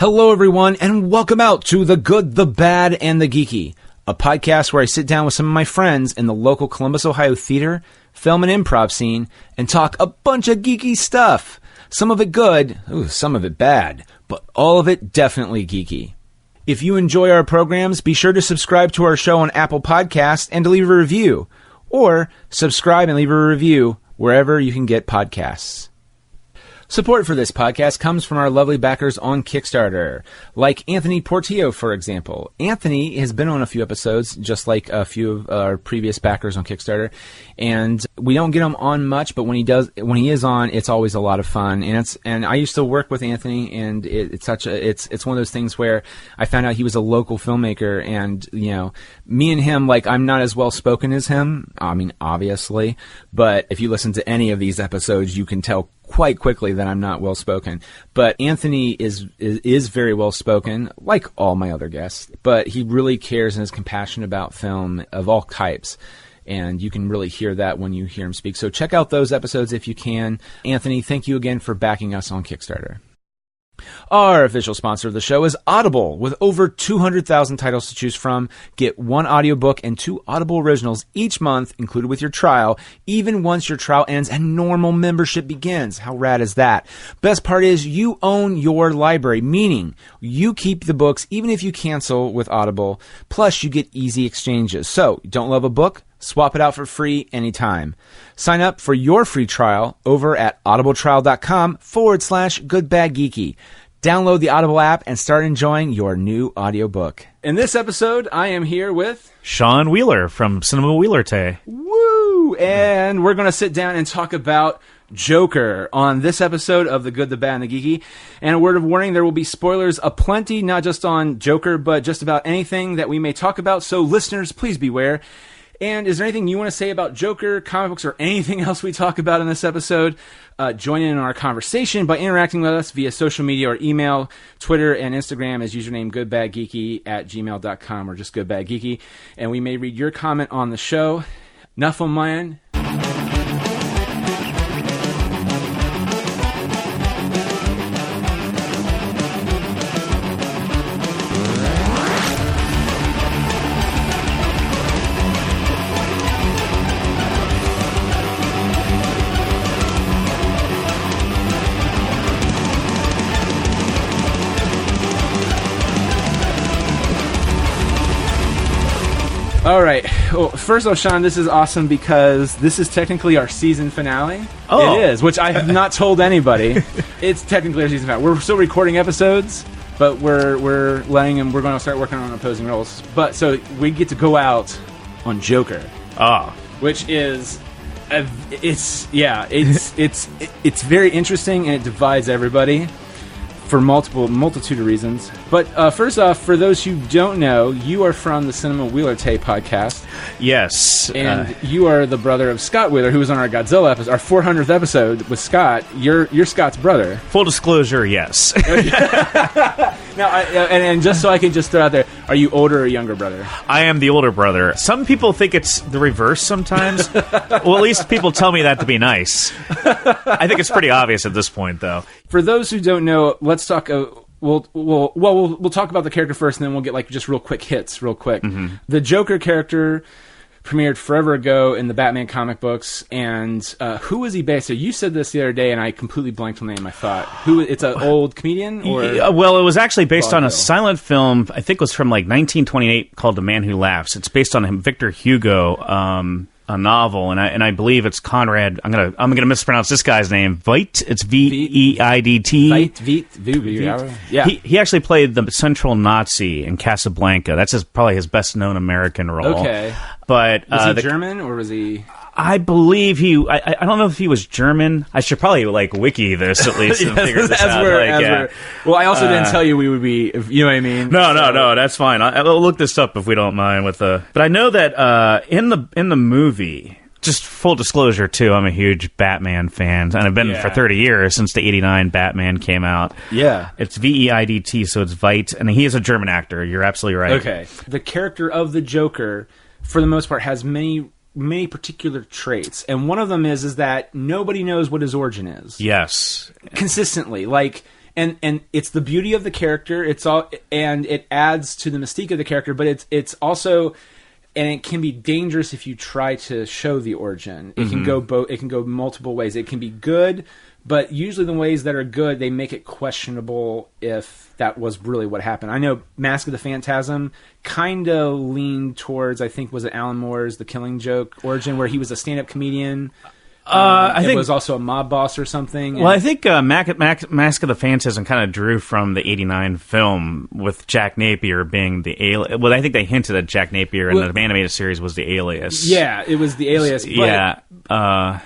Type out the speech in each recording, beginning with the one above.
Hello, everyone, and welcome out to The Good, the Bad, and the Geeky, a podcast where I sit down with some of my friends in the local Columbus, Ohio theater, film, and improv scene and talk a bunch of geeky stuff. Some of it good, some of it bad, but all of it definitely geeky. If you enjoy our programs, be sure to subscribe to our show on Apple Podcasts and to leave a review, or subscribe and leave a review wherever you can get podcasts. Support for this podcast comes from our lovely backers on Kickstarter, like Anthony Portillo, for example. Anthony has been on a few episodes, just like a few of our previous backers on Kickstarter, and we don't get him on much, but when he is on, it's always a lot of fun. And I used to work with Anthony, and it's one of those things where I found out he was a local filmmaker, and me and him, like, I'm not as well spoken as him. I mean, obviously, but if you listen to any of these episodes, you can tell quite quickly that I'm not well spoken. But Anthony is very well spoken, like all my other guests, but he really cares and is compassionate about film of all types. And you can really hear that when you hear him speak. So check out those episodes if you can. Anthony, thank you again for backing us on Kickstarter. Our official sponsor of the show is Audible. With over 200,000 titles to choose from, get one audiobook and 2 Audible originals each month included with your trial, even once your trial ends and normal membership begins. How rad is that? Best part is you own your library, meaning you keep the books even if you cancel with Audible. Plus, you get easy exchanges. So, don't love a book? Swap it out for free anytime. Sign up for your free trial over at audibletrial.com/goodbadgeeky. Download the Audible app and start enjoying your new audiobook. In this episode, I am here with Sean Wheeler from Cinema Wheeler-Tay. Woo! And we're going to sit down and talk about Joker on this episode of The Good, the Bad, and the Geeky. And a word of warning, there will be spoilers aplenty, not just on Joker, but just about anything that we may talk about. So listeners, please beware. And is there anything you want to say about Joker, comic books, or anything else we talk about in this episode? Join in our conversation by interacting with us via social media or email, Twitter and Instagram as username goodbadgeeky@gmail.com or just goodbadgeeky. And we may read your comment on the show. Enough on my end. All right. Well, first off, Sean, this is awesome because this is technically our season finale. Oh. It is, which I have not told anybody. It's technically our season finale. We're still recording episodes, but we're letting them. We're going to start working on opposing roles. But so we get to go out on Joker. Which is, it's very interesting and it divides everybody for multitude of reasons. But first off, for those who don't know, you are from the Cinema Wheeler-Tay podcast. Yes. And you are the brother of Scott Wheeler, who was on our Godzilla episode, our 400th episode with Scott. You're Scott's brother. Full disclosure, yes. Now, and just so I can just throw out there, are you older or younger brother? I am the older brother. Some people think it's the reverse sometimes. Well, at least people tell me that to be nice. I think it's pretty obvious at this point, though. For those who don't know, let's talk. We'll talk about the character first, and then we'll get like just real quick hits, real quick. Mm-hmm. The Joker character premiered forever ago in the Batman comic books, and who was he based on? You said this the other day, and I completely blanked on the name. I thought it's an old comedian, or well, it was actually based on a silent film. I think it was from like 1928 called The Man Who Laughs. It's based on Victor Hugo. A novel, and I believe it's Conrad. I'm gonna mispronounce this guy's name. Veidt. It's Veidt. Veidt. Yeah. He actually played the central Nazi in Casablanca. That's probably his best known American role. Okay. But was he German or was he? I believe he. I don't know if he was German. I should probably wiki this at least and figure this out. Well, I also didn't tell you we would be. You know what I mean? No, that's fine. I'll look this up if we don't mind. But I know that in the movie. Just full disclosure too, I'm a huge Batman fan, and I've been for 30 years since the '89 Batman came out. Yeah, it's Veidt, so it's Veidt, and he is a German actor. You're absolutely right. Okay, the character of the Joker, for the most part, has many particular traits, and one of them is that nobody knows what his origin is. Yes, consistently, like and it's the beauty of the character. It's all, and it adds to the mystique of the character. But it's also, and it can be dangerous if you try to show the origin. It can go it can go multiple ways. It can be good, but usually the ways that are good, they make it questionable if that was really what happened. I know Mask of the Phantasm kind of leaned towards, I think, was it Alan Moore's The Killing Joke origin, where he was a stand-up comedian. I think it was also a mob boss or something. Well, I think Mask of the Phantasm kind of drew from the '89 film with Jack Napier being the alias. Well, I think they hinted at Jack Napier in the animated series was the alias. Yeah, it was the alias. Yeah.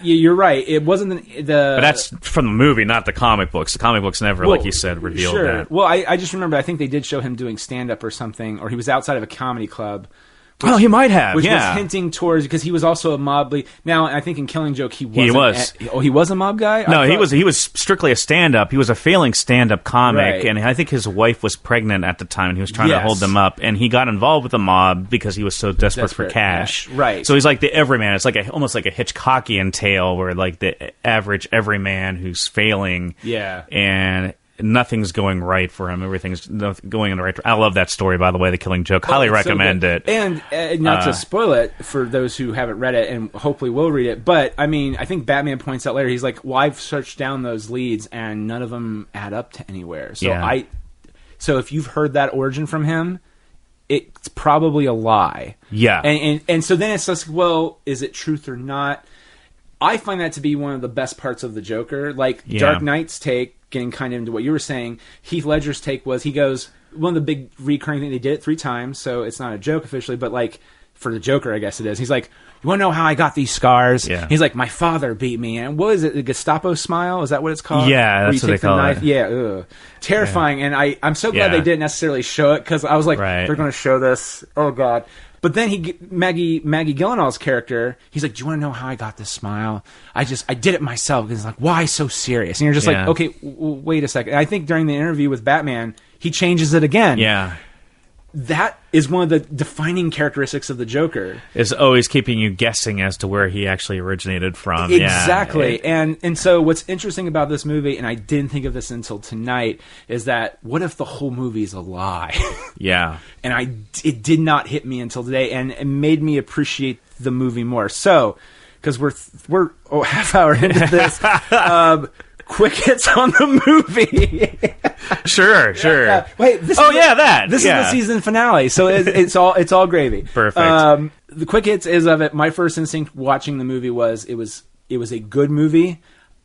You're right. It wasn't the... But that's from the movie, not the comic books. The comic books never, like you said, revealed that. Well, I just remember, I think they did show him doing stand-up or something, or he was outside of a comedy club. He might have, which was hinting towards, because he was also a mob lead. Now, I think in Killing Joke, he was. He was a mob guy? No, he was strictly a stand-up. He was a failing stand-up comic, and I think his wife was pregnant at the time, and he was trying to hold them up, and he got involved with the mob because he was so desperate for cash. Yeah. Right. So he's like the everyman. It's like almost like a Hitchcockian tale, where like the average everyman who's failing, and nothing's going right for him. Everything's going in the right. I love that story, by the way. The Killing Joke. Highly recommend it. And not to spoil it for those who haven't read it and hopefully will read it, but I mean, I think Batman points out later. He's like, "Well, I've searched down those leads, and none of them add up to anywhere." So so if you've heard that origin from him, it's probably a lie. Yeah. And so then it's just, well, is it truth or not? I find that to be one of the best parts of the Joker. Like Dark Knight's take, getting kind of into what you were saying, Heath Ledger's take was, he goes, one of the big recurring things, they did it 3 times, so it's not a joke officially, but like, for the Joker, I guess it is. He's like, you want to know how I got these scars? Yeah. He's like, my father beat me. And what is it, the Gestapo smile? Is that what it's called? Yeah, that's what they call it. Yeah, terrifying. And I'm so glad they didn't necessarily show it, because I was like, they're going to show this. Oh, God. But then Maggie Gyllenhaal's character, he's like, do you want to know how I got this smile? I did it myself. He's like, why so serious? And you're just like, okay, wait a second. And I think during the interview with Batman, he changes it again. Yeah. That is one of the defining characteristics of the Joker. Is always keeping you guessing as to where he actually originated from. Exactly. Yeah. And so what's interesting about this movie, and I didn't think of this until tonight, is that what if the whole movie is a lie? Yeah. And it did not hit me until today, and it made me appreciate the movie more. So, because we're half hour into this, quick hits on the movie. Sure. Wait, this is the season finale, so it's all gravy. Perfect. The quick hits is of it. My first instinct watching the movie was it was a good movie.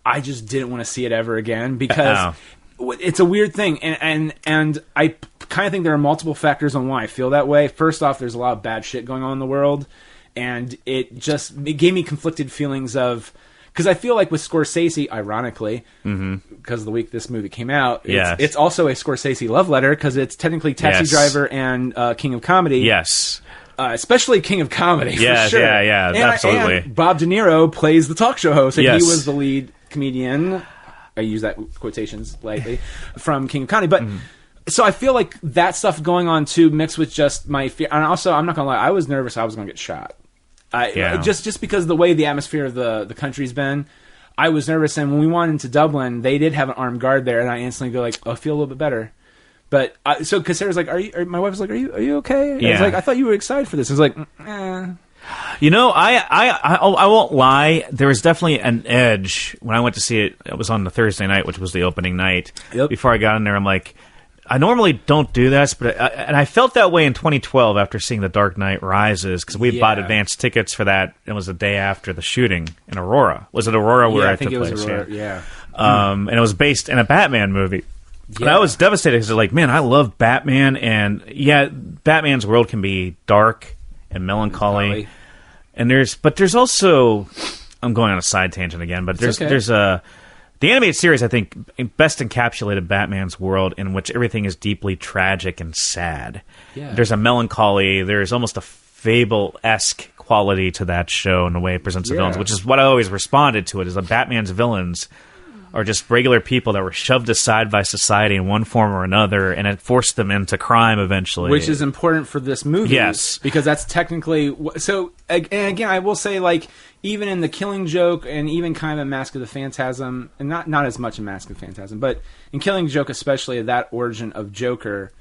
I just didn't want to see it ever again, because it's a weird thing, and I kind of think there are multiple factors on why I feel that way. First off, there's a lot of bad shit going on in the world, and it gave me conflicted feelings of. Because I feel like with Scorsese, ironically, because of the week this movie came out, it's also a Scorsese love letter, because it's technically Taxi Driver and King of Comedy. Yes. Especially King of Comedy, for sure. Yeah, absolutely. And Bob De Niro plays the talk show host, and he was the lead comedian, I use that quotations lightly, from King of Comedy. But so I feel like that stuff going on, too, mixed with just my fear. And also, I'm not going to lie, I was nervous I was going to get shot. Just because of the way the atmosphere of the country's been, I was nervous. And when we went into Dublin, they did have an armed guard there, and I instantly go like, "Oh, I feel a little bit better." But so, because Sarah's like, my wife was like, "Are you okay?" Yeah. I was like, "I thought you were excited for this." I was like, You know, I won't lie. There was definitely an edge when I went to see it. It was on the Thursday night, which was the opening night. Yep. Before I got in there, I'm like, I normally don't do this, but I felt that way in 2012 after seeing The Dark Knight Rises, because we bought advance tickets for that. It was the day after the shooting in Aurora. Was it Aurora where I it think took it was place? Aurora, yeah. And it was based in a Batman movie. Yeah. And I was devastated because, like, man, I love Batman, and Batman's world can be dark and melancholy. And there's also, I'm going on a side tangent again, but there's the animated series, I think, best encapsulated Batman's world, in which everything is deeply tragic and sad. Yeah. There's a melancholy, there's almost a fable-esque quality to that show in the way it presents the villains, which is what I always responded to it, is that Batman's villains are just regular people that were shoved aside by society in one form or another, and it forced them into crime eventually. Which is important for this movie. Yes. Because that's technically... So, and again, I will say, like, even in The Killing Joke and even kind of in Mask of the Phantasm, and not as much in Mask of the Phantasm, but in Killing Joke especially, that origin of Joker,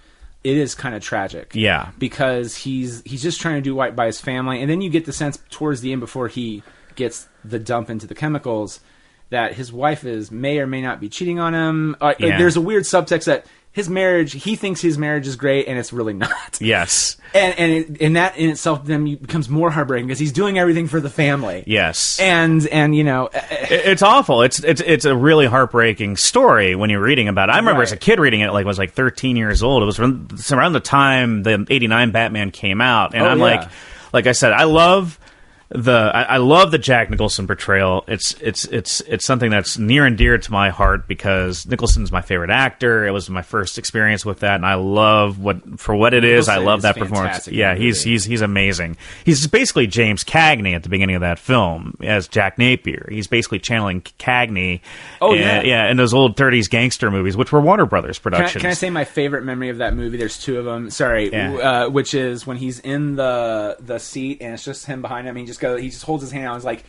it is kind of tragic. Yeah. Because he's just trying to do right by his family, and then you get the sense towards the end before he gets the dump into the chemicals that his wife may or may not be cheating on him. There's a weird subtext that his marriage, he thinks his marriage is great, and it's really not. Yes. And that in itself then becomes more heartbreaking because he's doing everything for the family. Yes. And you know... It's awful. It's a really heartbreaking story when you're reading about it. I remember as a kid reading it, I was like 13 years old. It was around the time the 89 Batman came out. And like I said, I love the Jack Nicholson portrayal. It's something that's near and dear to my heart because Nicholson's my favorite actor. It was my first experience with that, and I love what it is. I love that performance. Yeah, he's amazing. He's basically James Cagney at the beginning of that film as Jack Napier. He's basically channeling Cagney. In those old 30s gangster movies, which were Warner Brothers productions. Can I say my favorite memory of that movie? There's two of them. Sorry, which is when he's in the seat and it's just him behind him. He just holds his hand out and is like,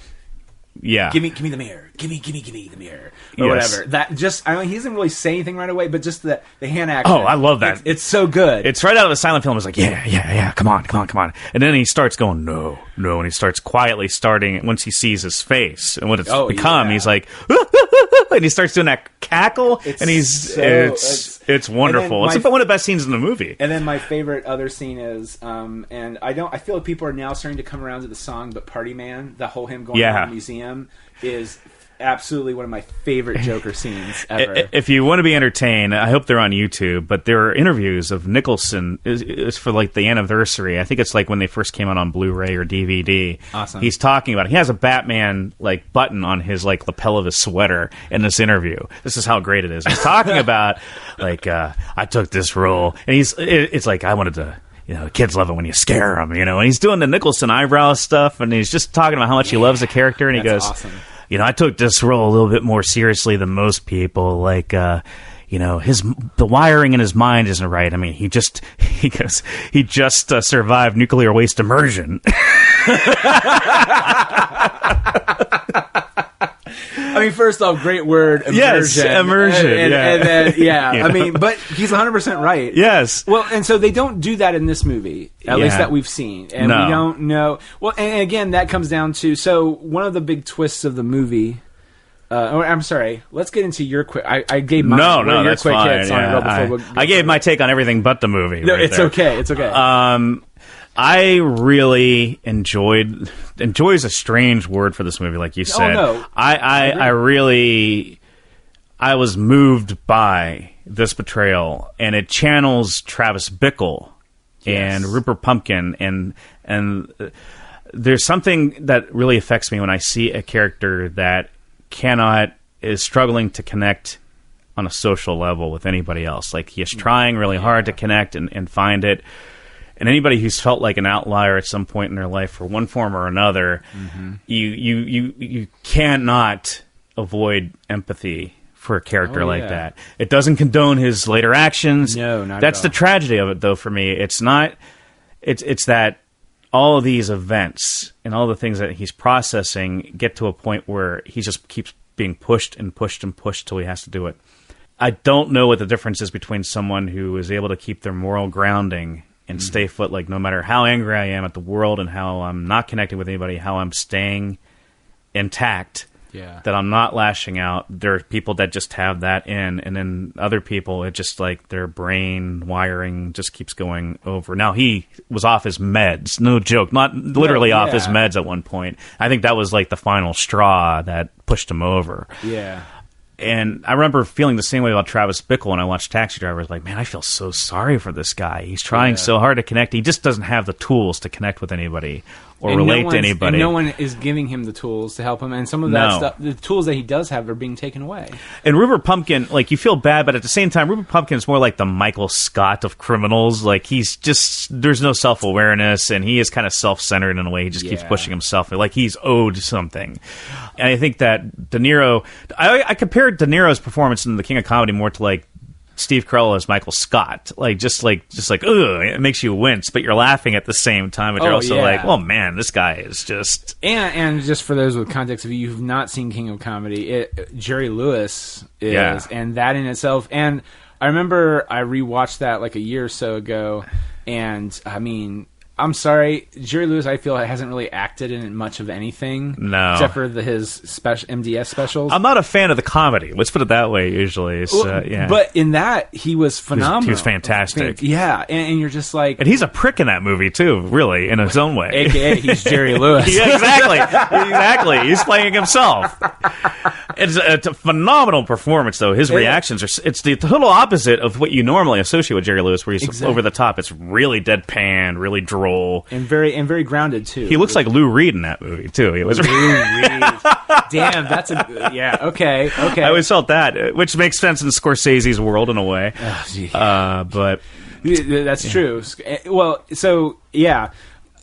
give me the mirror. Give me the mirror. Or whatever. That just, I mean, he doesn't really say anything right away, but just the hand action. Oh, I love that. It's so good. It's right out of a silent film. It's like, come on. And then he starts going, no. And he starts quietly starting, once he sees his face and what it's become, he's like, and he starts doing that cackle, and it's wonderful. It's one of the best scenes in the movie. And then my favorite other scene is, and I feel like people are now starting to come around to the song, but Party Man, the whole him going around the museum is absolutely one of my favorite Joker scenes ever. If you want to be entertained, I hope they're on YouTube, but there are interviews of Nicholson. It's for like the anniversary. I think it's like when they first came out on Blu-ray or DVD. Awesome. He's talking about it. He has a Batman like button on his like lapel of his sweater in this interview. This is how great it is. He's talking about like I took this role, and it's like I wanted to. You know, kids love it when you scare them, you know. And he's doing the Nicholson eyebrow stuff, and he's just talking about how much he loves the character, and he goes, awesome. You know, I took this role a little bit more seriously than most people. Like, you know, the wiring in his mind isn't right. I mean, he just survived nuclear waste immersion. I mean, first off, great word, immersion. Yes, immersion. And then, I mean, but he's 100% right. Yes. Well, and so they don't do that in this movie, at least that we've seen. And we don't know. Well, and again, that comes down to, so one of the big twists of the movie... I'm sorry. Let's get into your quick... I gave my your that's quick fine. Hits I gave my take on everything but the movie. No, it's okay. It's okay. I really enjoyed a strange word for this movie, like you said. Oh, no. I was moved by this portrayal, and it channels Travis Bickle and Rupert Pumpkin, and there's something that really affects me when I see a character that is struggling to connect on a social level with anybody else. Like, he is trying really hard to connect and find it. And anybody who's felt like an outlier at some point in their life for one form or another, you cannot avoid empathy for a character like that. It doesn't condone his later actions. No, not That's at all. the tragedy of it, though, for me. It's not... It's that all of these events and all the things that he's processing get to a point where he just keeps being pushed and pushed and pushed till he has to do it. I don't know what the difference is between someone who is able to keep their moral grounding and stay put, like, no matter how angry I am at the world and how I'm not connecting with anybody, how I'm staying intact, that I'm not lashing out. There are people that just have that in, and then other people, it just, like, their brain wiring just keeps going over. Now, he was off his meds. No joke. Not literally off his meds at one point. I think that was, like, the final straw that pushed him over. Yeah. And I remember feeling the same way about Travis Bickle when I watched Taxi Driver. I was like, man, I feel so sorry for this guy. He's trying so hard to connect. He just doesn't have the tools to connect with anybody. or relate to anybody. And no one is giving him the tools to help him, and some of that stuff, the tools that he does have, are being taken away. And Rupert Pumpkin, like, you feel bad, but at the same time, Rupert Pumpkin is more like the Michael Scott of criminals. Like, he's just, there's no self-awareness, and he is kind of self-centered in a way. He just keeps pushing himself, like he's owed something. And I think that De Niro, I compared De Niro's performance in The King of Comedy more to, like, Steve Carell as Michael Scott, just like, ugh, it makes you wince, but you're laughing at the same time. But you're also like, oh man, this guy is just. And just for those with context, if you've not seen King of Comedy, Jerry Lewis is, and that in itself. And I remember I rewatched that like a year or so ago, and I mean, I'm sorry, Jerry Lewis, I feel, hasn't really acted in much of anything. No. Except for his MDS specials. I'm not a fan of the comedy. Let's put it that way, usually. But in that, he was phenomenal. He was fantastic. Yeah, and you're just like... And he's a prick in that movie, too, really, in his own way. AKA, he's Jerry Lewis. Yeah, exactly. Exactly. He's playing himself. It's a phenomenal performance, though. His reactions are... It's the total opposite of what you normally associate with Jerry Lewis, where he's over the top. It's really deadpan, really droll. And very grounded too. He looks like Lou Reed in that movie too. He was Lou Reed. Damn, that's okay. I always felt that, which makes sense in Scorsese's world in a way. But that's true. Well, so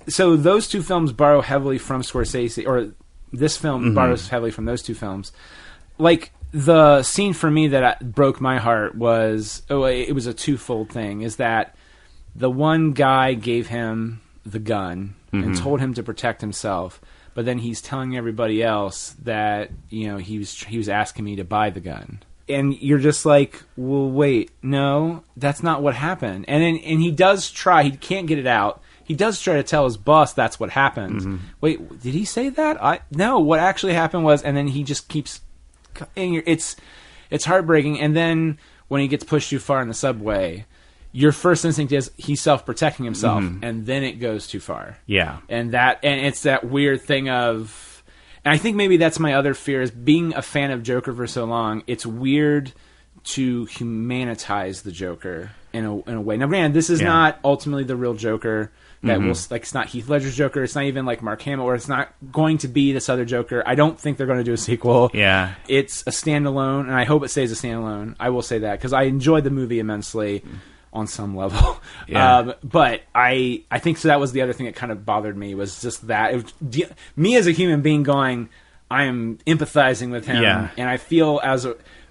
those two films borrow heavily from Scorsese, or this film borrows heavily from those two films. Like, the scene for me that broke my heart was it was a twofold thing. Is that the one guy gave him the gun and told him to protect himself, but then he's telling everybody else that, you know, he was asking me to buy the gun. And you're just like, well, wait, no, that's not what happened. And he does try, he can't get it out. He does try to tell his boss that's what happened. Wait, did he say that? No, what actually happened was, and then he just keeps, and it's heartbreaking. And then when he gets pushed too far in the subway, your first instinct is he's self-protecting himself, and then it goes too far. Yeah. And it's that weird thing of... And I think maybe that's my other fear, is being a fan of Joker for so long, it's weird to humanitize the Joker in a way. Now, granted, this is not ultimately the real Joker. That will, like, it's not Heath Ledger's Joker. It's not even like Mark Hamill, or it's not going to be this other Joker. I don't think they're going to do a sequel. Yeah. It's a standalone, and I hope it stays a standalone. I will say that, because I enjoyed the movie immensely. On some level. But I think so. That was the other thing that kind of bothered me, was just that. It was, me as a human being going, I am empathizing with him. Yeah. And I feel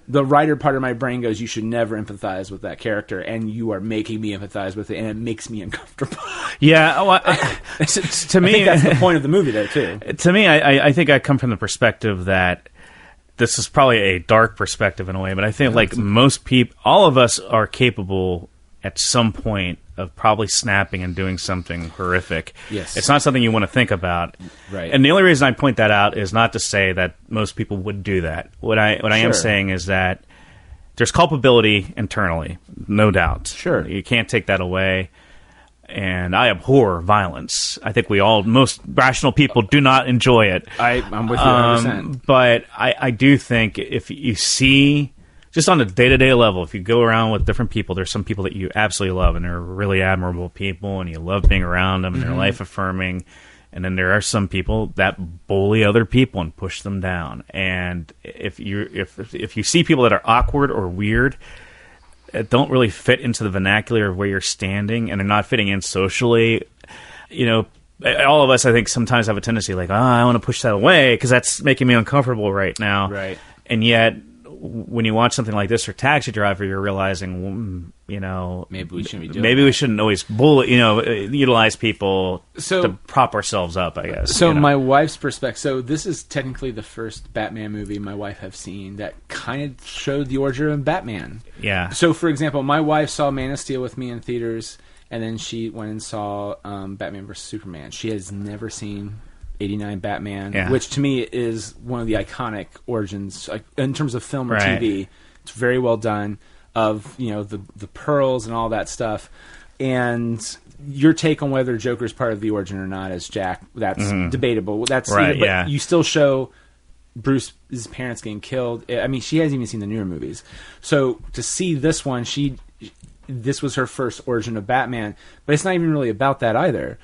the writer part of my brain goes, you should never empathize with that character. And you are making me empathize with it. And it makes me uncomfortable. Yeah. Well, to me, I think that's the point of the movie, though, too. To me, I think I come from the perspective that this is probably a dark perspective in a way, but I think like most people, all of us are capable at some point of probably snapping and doing something horrific. Yes. It's not something you want to think about. Right. And the only reason I point that out is not to say that most people would do that. What I am saying is that there's culpability internally, no doubt. Sure. You can't take that away. And I abhor violence. I think most rational people do not enjoy it. I'm with you 100%. But I do think if you see... Just on a day-to-day level, if you go around with different people, there's some people that you absolutely love, and they're really admirable people, and you love being around them, and they're life-affirming. And then there are some people that bully other people and push them down. And if you see people that are awkward or weird, don't really fit into the vernacular of where you're standing, and they're not fitting in socially, you know, all of us, I think, sometimes have a tendency like, I want to push that away because that's making me uncomfortable right now. Right. And yet... when you watch something like this or Taxi Driver, you're realizing, you know, maybe we shouldn't be doing maybe we shouldn't always utilize people to prop ourselves up, I guess. So my wife's perspective. So this is technically the first Batman movie my wife have seen that kind of showed the origin of Batman. Yeah. So for example, my wife saw Man of Steel with me in theaters, and then she went and saw Batman vs Superman. She has never seen 89 Batman, which to me is one of the iconic origins, like, in terms of film or TV. It's very well done, of, you know, the pearls and all that stuff. And your take on whether Joker's part of the origin or not, as Jack, that's debatable. That's right, but you still show Bruce's parents getting killed. I mean, she hasn't even seen the newer movies. So to see this one, this was her first origin of Batman, but it's not even really about that either.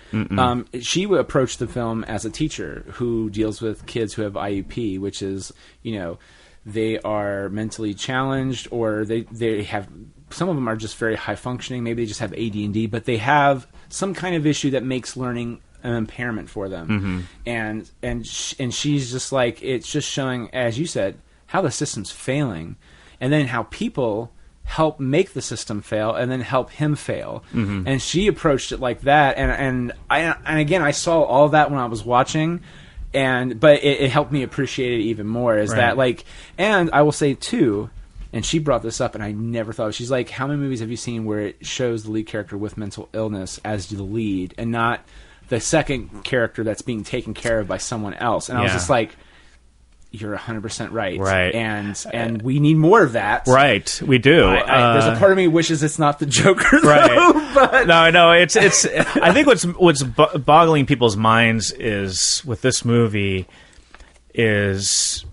She approached the film as a teacher who deals with kids who have IEP, which is, they are mentally challenged, or they have, some of them are just very high functioning, maybe they just have AD&D, but they have some kind of issue that makes learning an impairment for them. And she's just like, it's just showing, as you said, how the system's failing, and then how people help make the system fail and then help him fail. And she approached it like that, and again, I saw all that when I was watching, but it helped me appreciate it even more, is that, like, and I will say too, and she brought this up and I never thought, she's like, how many movies have you seen where it shows the lead character with mental illness as the lead and not the second character that's being taken care of by someone else? And I was just like, you're 100% right. And we need more of that. Right, we do. There's a part of me wishes it's not the Joker, though. Right. But no, it's. I think what's boggling people's minds is with this movie is,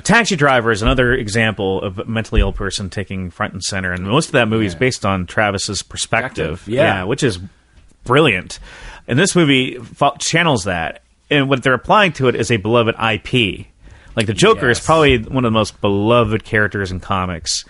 Taxi Driver is another example of a mentally ill person taking front and center, and most of that movie is based on Travis's perspective. Which is brilliant. And this movie channels that, and what they're applying to it is a beloved IP. Like, the Joker is probably one of the most beloved characters in comics,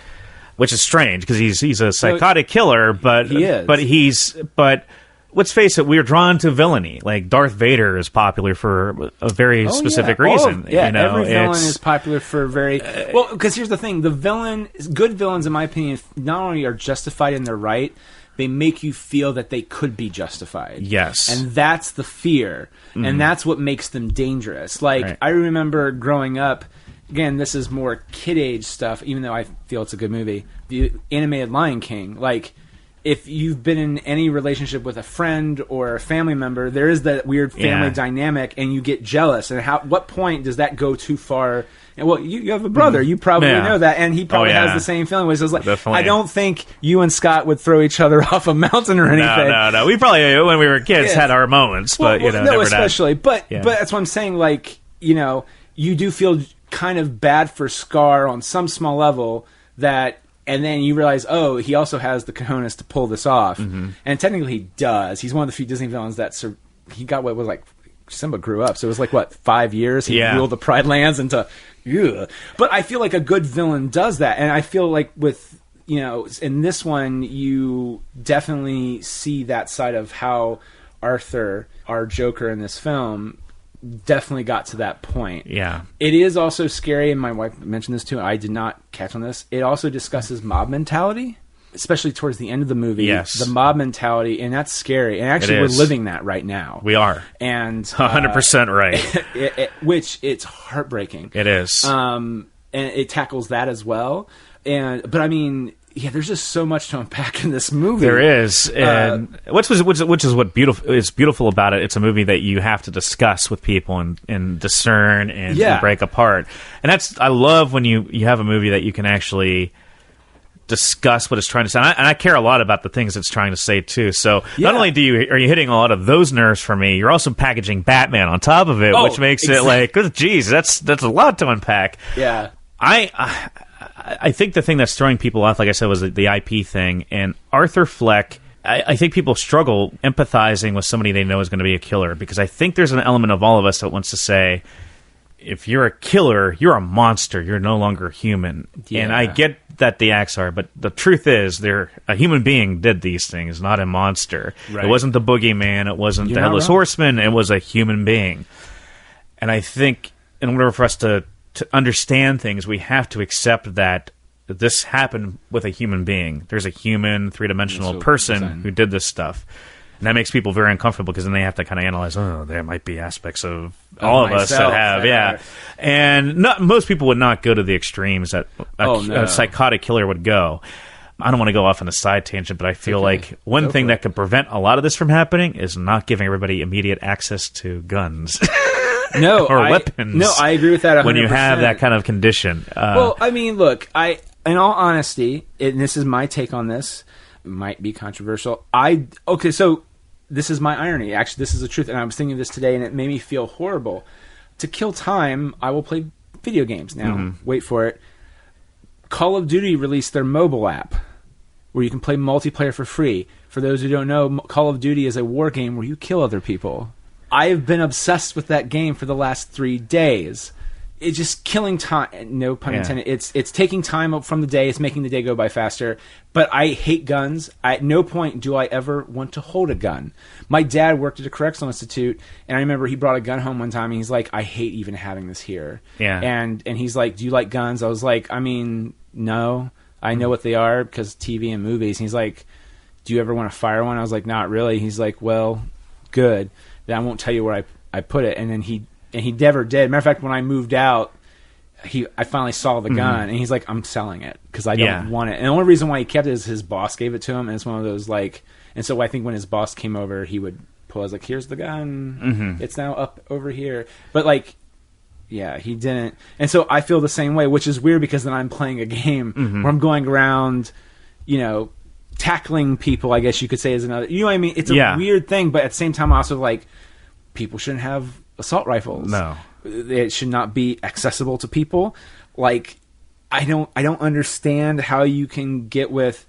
which is strange because he's a psychotic killer, but he is. But let's face it, we're drawn to villainy. Like, Darth Vader is popular for a very specific reason. Every villain is popular for a very well. Because here's the thing: good villains, in my opinion, not only are justified in their right, they make you feel that they could be justified. Yes. And that's the fear. And that's what makes them dangerous. Like, I remember growing up, again, this is more kid-age stuff, even though I feel it's a good movie, the animated Lion King. Like, if you've been in any relationship with a friend or a family member, there is that weird family dynamic, and you get jealous. And what point does that go too far? And, well, you have a brother. You probably know that, and he probably has the same feeling. Which is like, I don't think you and Scott would throw each other off a mountain or anything. No. We probably, when we were kids, had our moments, but no, especially. But that's what I'm saying. Like, you do feel kind of bad for Scar on some small level that. And then you realize, oh, he also has the cojones to pull this off. And technically he does. He's one of the few Disney villains that he got what was like, Simba grew up. So it was like, 5 years? He ruled the Pride Lands into... Ugh. But I feel like a good villain does that. And I feel like with, in this one, you definitely see that side of how Arthur, our Joker in this film... definitely got to that point. Yeah. It is also scary, and my wife mentioned this too, I did not catch on this. It also discusses mob mentality, especially towards the end of the movie. Yes. The mob mentality, and that's scary. And actually, we're living that right now. We are. And 100% right. Which, it's heartbreaking. It is. And it tackles that as well. But I mean... Yeah, there's just so much to unpack in this movie. There is, and which is what is beautiful about it. It's a movie that you have to discuss with people and discern and break apart. And I love when you have a movie that you can actually discuss what it's trying to say. And I care a lot about the things it's trying to say too. So not only are you hitting a lot of those nerves for me, you're also packaging Batman on top of it, which makes it like, geez, that's a lot to unpack. Yeah, I think the thing that's throwing people off, like I said, was the IP thing. And Arthur Fleck, I think people struggle empathizing with somebody they know is going to be a killer, because I think there's an element of all of us that wants to say, if you're a killer, you're a monster. You're no longer human. Yeah. And I get that the acts are, but the truth is, a human being did these things, not a monster. Right. It wasn't the boogeyman. It wasn't the Headless Horseman. It was a human being. And I think in order for us to understand things, we have to accept that this happened with a human being. There's a human, three-dimensional person who did this stuff. And that makes people very uncomfortable, because then they have to kind of analyze, there might be aspects of all of us that have, And most people would not go to the extremes that a psychotic killer would go. I don't want to go off on a side tangent, but I feel like one thing that could prevent a lot of this from happening is not giving everybody immediate access to guns. Or weapons. No, I agree with that 100%. When you have that kind of condition. Well, I mean, look, in all honesty, and this is my take on this, might be controversial. So this is my irony. Actually, this is the truth, and I was thinking of this today, and it made me feel horrible. To kill time, I will play video games now. Wait for it. Call of Duty released their mobile app, where you can play multiplayer for free. For those who don't know, Call of Duty is a war game where you kill other people. I have been obsessed with that game for the last 3 days. It's just killing time. No pun intended. It's taking time up from the day. It's making the day go by faster. But I hate guns. At no point do I ever want to hold a gun. My dad worked at a correctional institute, and I remember he brought a gun home one time, and he's like, I hate even having this here. Yeah. And he's like, do you like guns? I was like, I mean, no. I know what they are because TV and movies. And he's like, do you ever want to fire one? I was like, not really. He's like, well, good. Then I won't tell you where I put it. And then he never did. Matter of fact, when I moved out, I finally saw the gun, and he's like, I'm selling it because I don't want it. And the only reason why he kept it is his boss gave it to him, and it's one of those like. And so I think when his boss came over, he would pull. I was like, here's the gun. It's now up over here. But like, yeah, he didn't. And so I feel the same way, which is weird because then I'm playing a game where I'm going around, tackling people, I guess you could say, is another. You know what I mean? It's a weird thing, but at the same time, also like, people shouldn't have assault rifles. No, it should not be accessible to people. Like, I don't understand how you can get with.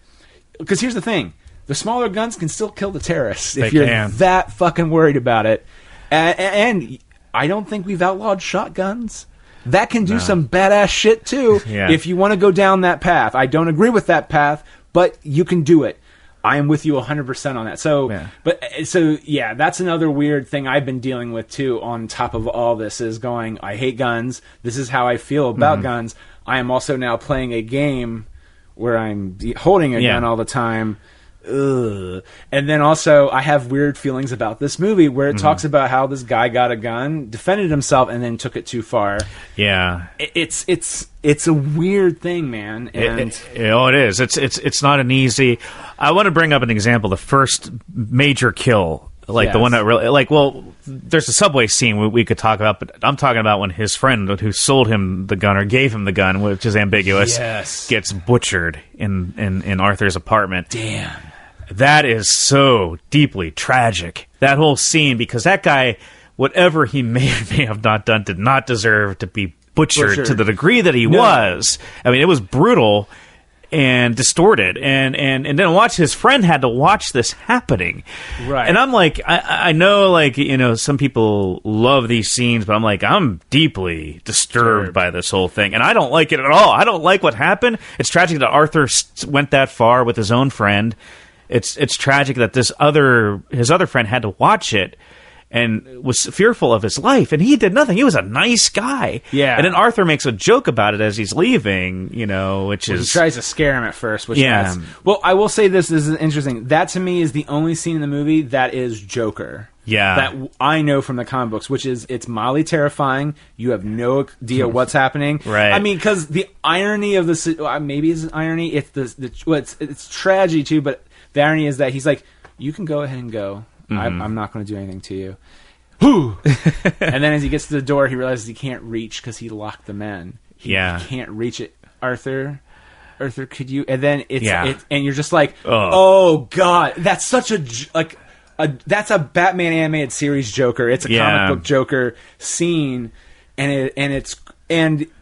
Because here's the thing: the smaller guns can still kill the terrorists if you're that fucking worried about it. And I don't think we've outlawed shotguns. That can do some badass shit too if you want to go down that path. I don't agree with that path, but you can do it. I am with you 100% on that. So, that's another weird thing I've been dealing with too. On top of all this is going, I hate guns. This is how I feel about guns. I am also now playing a game where I'm holding a gun all the time. Ugh. And then also I have weird feelings about this movie where it talks about how this guy got a gun, defended himself, and then took it too far. Yeah, it's a weird thing, man. And it is. It's not an easy. I want to bring up an example. The first major kill, the one that really there's a subway scene we could talk about, but I'm talking about when his friend who sold him the gun or gave him the gun, which is ambiguous, gets butchered in Arthur's apartment. Damn. That is so deeply tragic, that whole scene, because that guy, whatever he may or may have not done, did not deserve to be butchered to the degree that he was. I mean, it was brutal and distorted, and then watch his friend had to watch this happening. Right. And I'm like, I know, some people love these scenes, but I'm like, I'm deeply disturbed by this whole thing, and I don't like it at all. I don't like what happened. It's tragic that Arthur went that far with his own friend. It's tragic that his other friend had to watch it and was fearful of his life, and he did nothing. He was a nice guy. Yeah. And then Arthur makes a joke about it as he's leaving, which is... He tries to scare him at first, which is... Well, I will say this is interesting. That, to me, is the only scene in the movie that is Joker. Yeah. That I know from the comic books, which is, it's mildly terrifying. You have no idea what's happening. Right. I mean, because the irony of the... maybe it's an irony. It's it's tragedy, too, but the irony is that he's like, you can go ahead and go. I'm not going to do anything to you. And then as he gets to the door, he realizes he can't reach because he locked them in. He can't reach it. Arthur, could you? And then and you're just like, oh god, that's such that's a Batman animated series Joker. It's a comic book Joker scene, and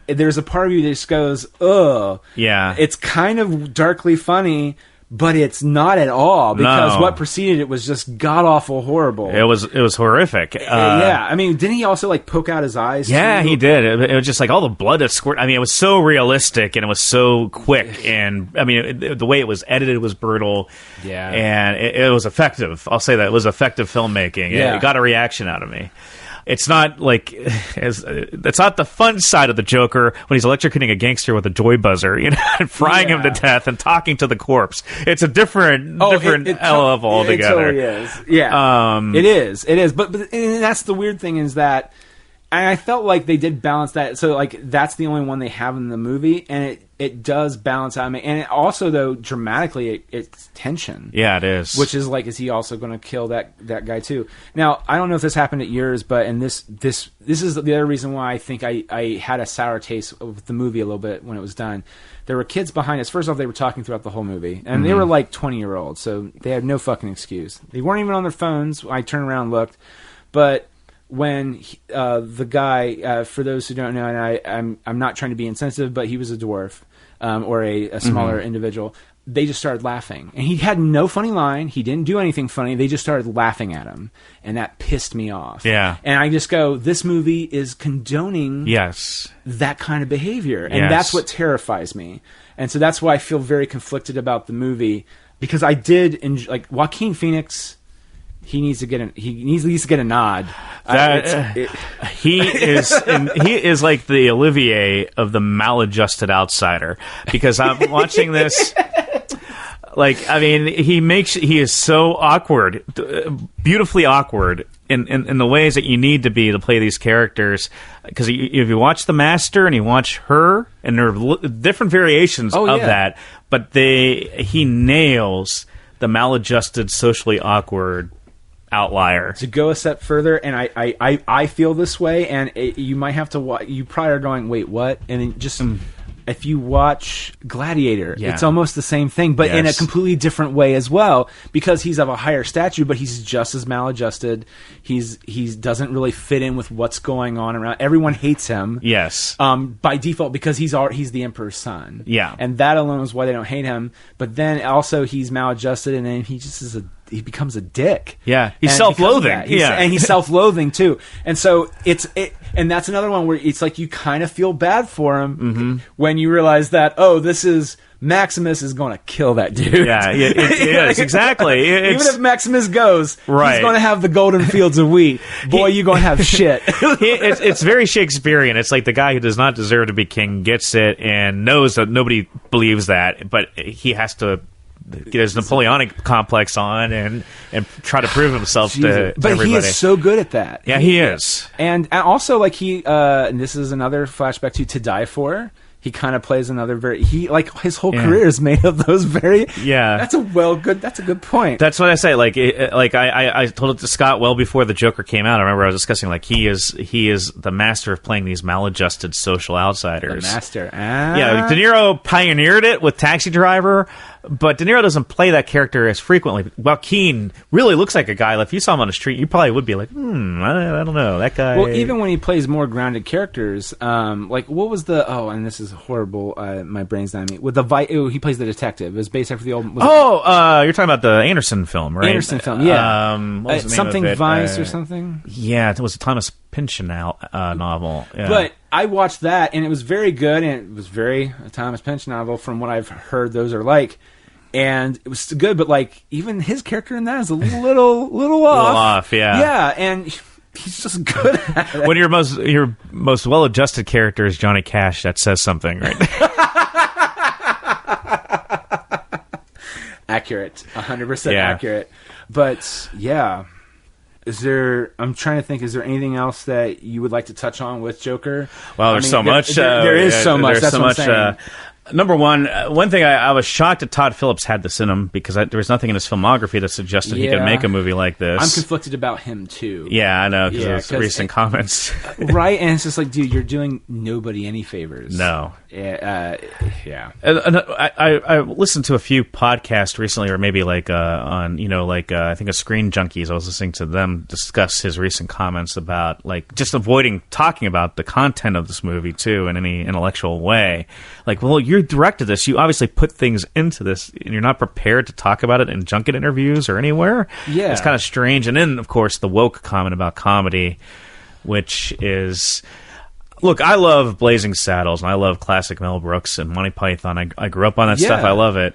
there's a part of you that just goes, ugh. Yeah, it's kind of darkly funny. But it's not at all, because what preceded it was just god-awful horrible. It was horrific. I mean, didn't he also, poke out his eyes? Yeah, he did. It was just all the blood that squirted. I mean, it was so realistic, and it was so quick, and, I mean, the way it was edited was brutal. Yeah. And it was effective. I'll say that. It was effective filmmaking. Yeah. It got a reaction out of me. It's not it's not the fun side of the Joker when he's electrocuting a gangster with a joy buzzer, and frying him to death and talking to the corpse. It's a different level altogether. It totally is. Yeah, it is. But and that's the weird thing is that, and I felt like they did balance that. So that's the only one they have in the movie, and it does balance out. And it also, though, dramatically, it's tension. Yeah, it is. Which is is he also going to kill that guy too? Now, I don't know if this happened at yours, but this is the other reason why I think I had a sour taste with the movie a little bit when it was done. There were kids behind us. First off, they were talking throughout the whole movie, and they were 20-year-olds, so they had no fucking excuse. They weren't even on their phones. I turned around and looked, but when the guy, for those who don't know, and I'm not trying to be insensitive, but he was a dwarf or a smaller individual. they just started laughing. And he had no funny line. He didn't do anything funny. They just started laughing at him. And that pissed me off. Yeah. And I just go, this movie is condoning that kind of behavior. And that's what terrifies me. And so that's why I feel very conflicted about the movie. Because I did enjoy, like, Joaquin Phoenix, he needs to get a nod. He is like the Olivier of the maladjusted outsider. Because I'm watching this... Like, I mean, he is so awkward, beautifully awkward in the ways that you need to be to play these characters. Because if you watch The Master and you watch her, and there are different variations of that, but he nails the maladjusted, socially awkward outlier. To go a step further, and I feel this way, and you might have to watch. You probably are going, wait, what? And then just. If you watch Gladiator, it's almost the same thing, but in a completely different way as well, because he's of a higher stature, but he's just as maladjusted. He doesn't really fit in with what's going on around. Everyone hates him. Yes. By default, because he's the emperor's son. Yeah. And that alone is why they don't hate him. But then also he's maladjusted, and then he just he becomes a dick. Yeah. He's self-loathing. And he's self-loathing too. And so and that's another one where it's like you kind of feel bad for him when you realize that, Maximus is going to kill that dude. Yeah, it is. Exactly. Even if Maximus goes, he's right. going to have the golden fields of wheat. Boy, you're going to have shit. It's very Shakespearean. It's like the guy who does not deserve to be king gets it and knows that nobody believes that, but he has to get his Napoleonic complex on and try to prove himself to everybody. But he is so good at that. Yeah, he is. And also, like, and this is another flashback to Die For. He kind of plays another his whole career is made of those very. Yeah, that's a good point. That's what I say. I told it to Scott well before the Joker came out. I remember I was discussing he is the master of playing these maladjusted social outsiders. The master. Yeah, De Niro pioneered it with Taxi Driver. But De Niro doesn't play that character as frequently. Joaquin really looks like a guy. If you saw him on the street, you probably would be like, I don't know, that guy. Well, even when he plays more grounded characters, what was and this is horrible, my brain's not me. With he plays the detective. It was based after the old... you're talking about the Anderson film, right? Anderson film, yeah. What was the name something of it? Vice or something? Yeah, it was a Thomas Pynchon novel. Yeah. But I watched that, and it was very good, and it was very a Thomas Pynchon novel from what I've heard those are like. And it was good, but even his character in that is a little off. A little off, yeah. Yeah, and he's just good at it. When your most well-adjusted character is Johnny Cash, that says something, right? Accurate. 100% accurate. But, yeah. I'm trying to think, is there anything else that you would like to touch on with Joker? Well, there's so much. There is so much. That's what I'm saying. Number one thing I was shocked that Todd Phillips had this in him because there was nothing in his filmography that suggested he could make a movie like this. I'm conflicted about him too. Yeah, I know because of recent comments. Right, and it's just like, dude, you're doing nobody any favors. No. Yeah. I listened to a few podcasts recently, or maybe on I think of Screen Junkies. I was listening to them discuss his recent comments about just avoiding talking about the content of this movie too in any intellectual way. Well, you directed this. You obviously put things into this, and you're not prepared to talk about it in junket interviews or anywhere. Yeah, it's kind of strange. And then, of course, the woke comment about comedy, which is. Look, I love Blazing Saddles, and I love classic Mel Brooks and Monty Python. I grew up on that stuff. I love it.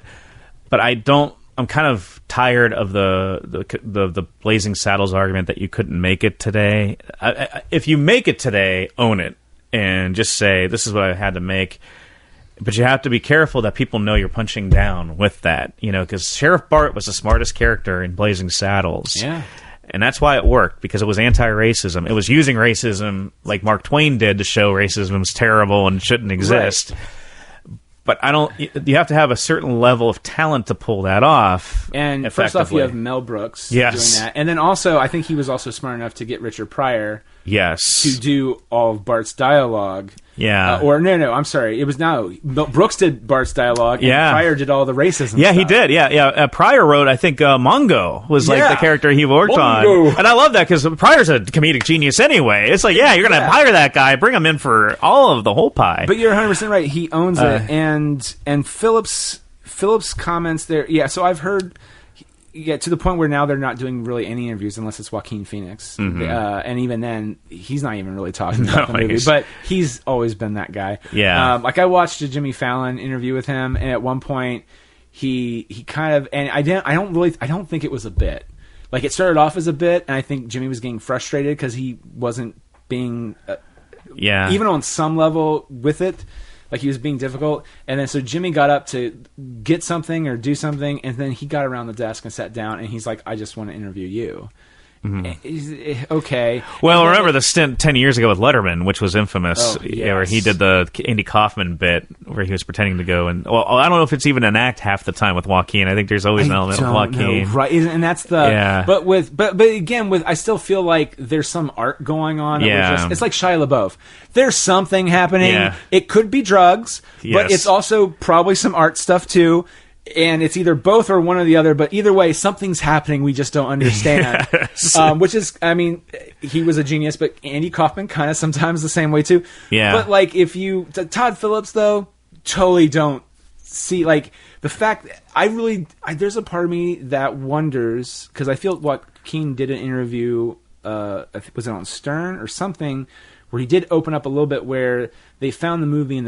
But I'm kind of tired of the Blazing Saddles argument that you couldn't make it today. If you make it today, own it. And just say, this is what I had to make. But you have to be careful that people know you're punching down with that. Because Sheriff Bart was the smartest character in Blazing Saddles. Yeah. And that's why it worked, because it was anti-racism. It was using racism like Mark Twain did to show racism was terrible and shouldn't exist. Right. But you have to have a certain level of talent to pull that off. And first off, you have Mel Brooks doing that. And then also, I think he was also smart enough to get Richard Pryor to do all of Bart's dialogue. Yeah. I'm sorry. It was Brooks did Bart's dialogue, and Pryor did all the racism stuff. He did. Yeah. Pryor wrote, I think, Mongo was the character he worked on. And I love that because Pryor's a comedic genius anyway. It's like, you're going to hire that guy, bring him in for all of the whole pie. But you're 100% right. He owns it. And Phillips Phillips' comments there. Yeah, so I've heard. Yeah, to the point where now they're not doing really any interviews unless it's Joaquin Phoenix, and even then, he's not even really talking about the movie. But he's always been that guy. Yeah, like I watched a Jimmy Fallon interview with him, and at one point, he kind of, and I don't think it was a bit. Like it started off as a bit, and I think Jimmy was getting frustrated because he wasn't being, even on some level with it. Like, he was being difficult. And then so Jimmy got up to get something or do something, and then he got around the desk and sat down, and he's like, I just want to interview you. Okay. Well, remember the stint 10 years ago with Letterman, which was infamous, where he did the Andy Kaufman bit where he was pretending to go and... Well, I don't know if it's even an act half the time with Joaquin. I think there's always an element of Joaquin. Right, and that's the... Yeah. But again, I still feel like there's some art going on. Yeah. It's like Shia LaBeouf. There's something happening. Yeah. It could be drugs, but it's also probably some art stuff too. And it's either both or one or the other, but either way, something's happening we just don't understand. Yes. Which is, I mean, he was a genius, but Andy Kaufman kind of sometimes the same way too. Yeah. But like, Todd Phillips though, totally don't see, like, the fact that there's a part of me that wonders, because I feel Joaquin did an interview, I think, was it on Stern or something, where he did open up a little bit where they found the movie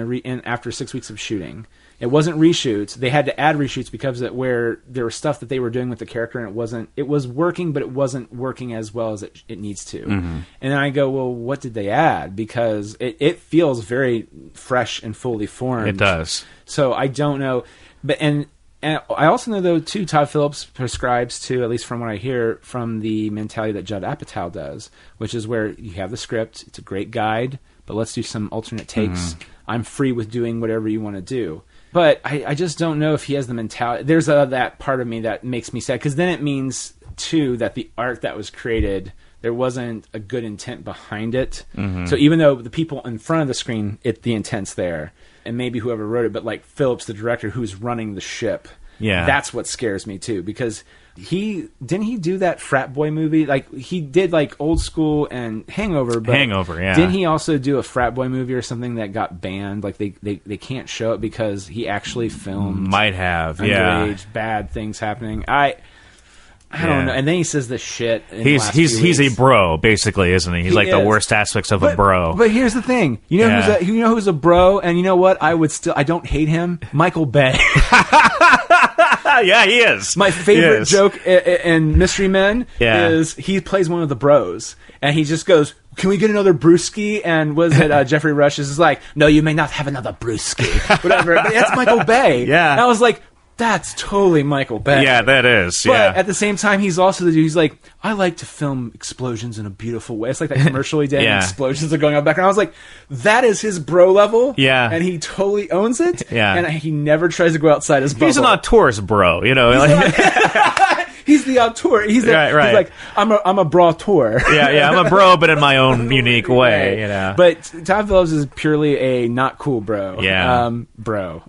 after 6 weeks of shooting. It wasn't reshoots. They had to add reshoots because where there was stuff that they were doing with the character, and it was working, but it wasn't working as well as it needs to. Mm-hmm. And then I go, well, what did they add? Because it feels very fresh and fully formed. It does. So I don't know. But and I also know, though, too, Todd Phillips prescribes to, at least from what I hear, from the mentality that Judd Apatow does, which is where you have the script, it's a great guide, but let's do some alternate takes. Mm-hmm. I'm free with doing whatever you want to do. But I just don't know if he has the mentality. There's that part of me that makes me sad, because then it means, too, that the art that was created, there wasn't a good intent behind it. Mm-hmm. So even though the people in front of the screen, the intent's there, and maybe whoever wrote it, but like Phillips, the director, who's running the ship, that's what scares me, too, because... Didn't he do that frat boy movie? Like, he did like Old School and Hangover. But yeah. Didn't he also do a frat boy movie or something that got banned? Like, they can't show it because he actually filmed. Might have, underage, bad things happening. I don't know. And then he says this shit. He's a bro, basically, isn't he? He's like the worst aspects of a bro. But here's the thing. You know who's a bro, and you know what? I don't hate him. Michael Bay. Yeah, he is. My favorite joke in Mystery Men is he plays one of the bros, and he just goes, "Can we get another brewski?" And was it Jeffrey Rush is like, "No, you may not have another brewski." Whatever. But that's Michael Bay. Yeah. And I was like, that's totally Michael Bay. Yeah, that is. But at the same time, he's also the dude. He's like, I like to film explosions in a beautiful way. It's like that commercial he did. And explosions are going on back. And I was like, that is his bro level. Yeah. And he totally owns it. Yeah. And he never tries to go outside his bubble. He's an auteur's bro, you know. He's the auteur. He's like, I'm a bro-tour. Yeah, I'm a bro, but in my own unique way, you know. But Todd Phillips is purely a not cool bro. Yeah. Bro.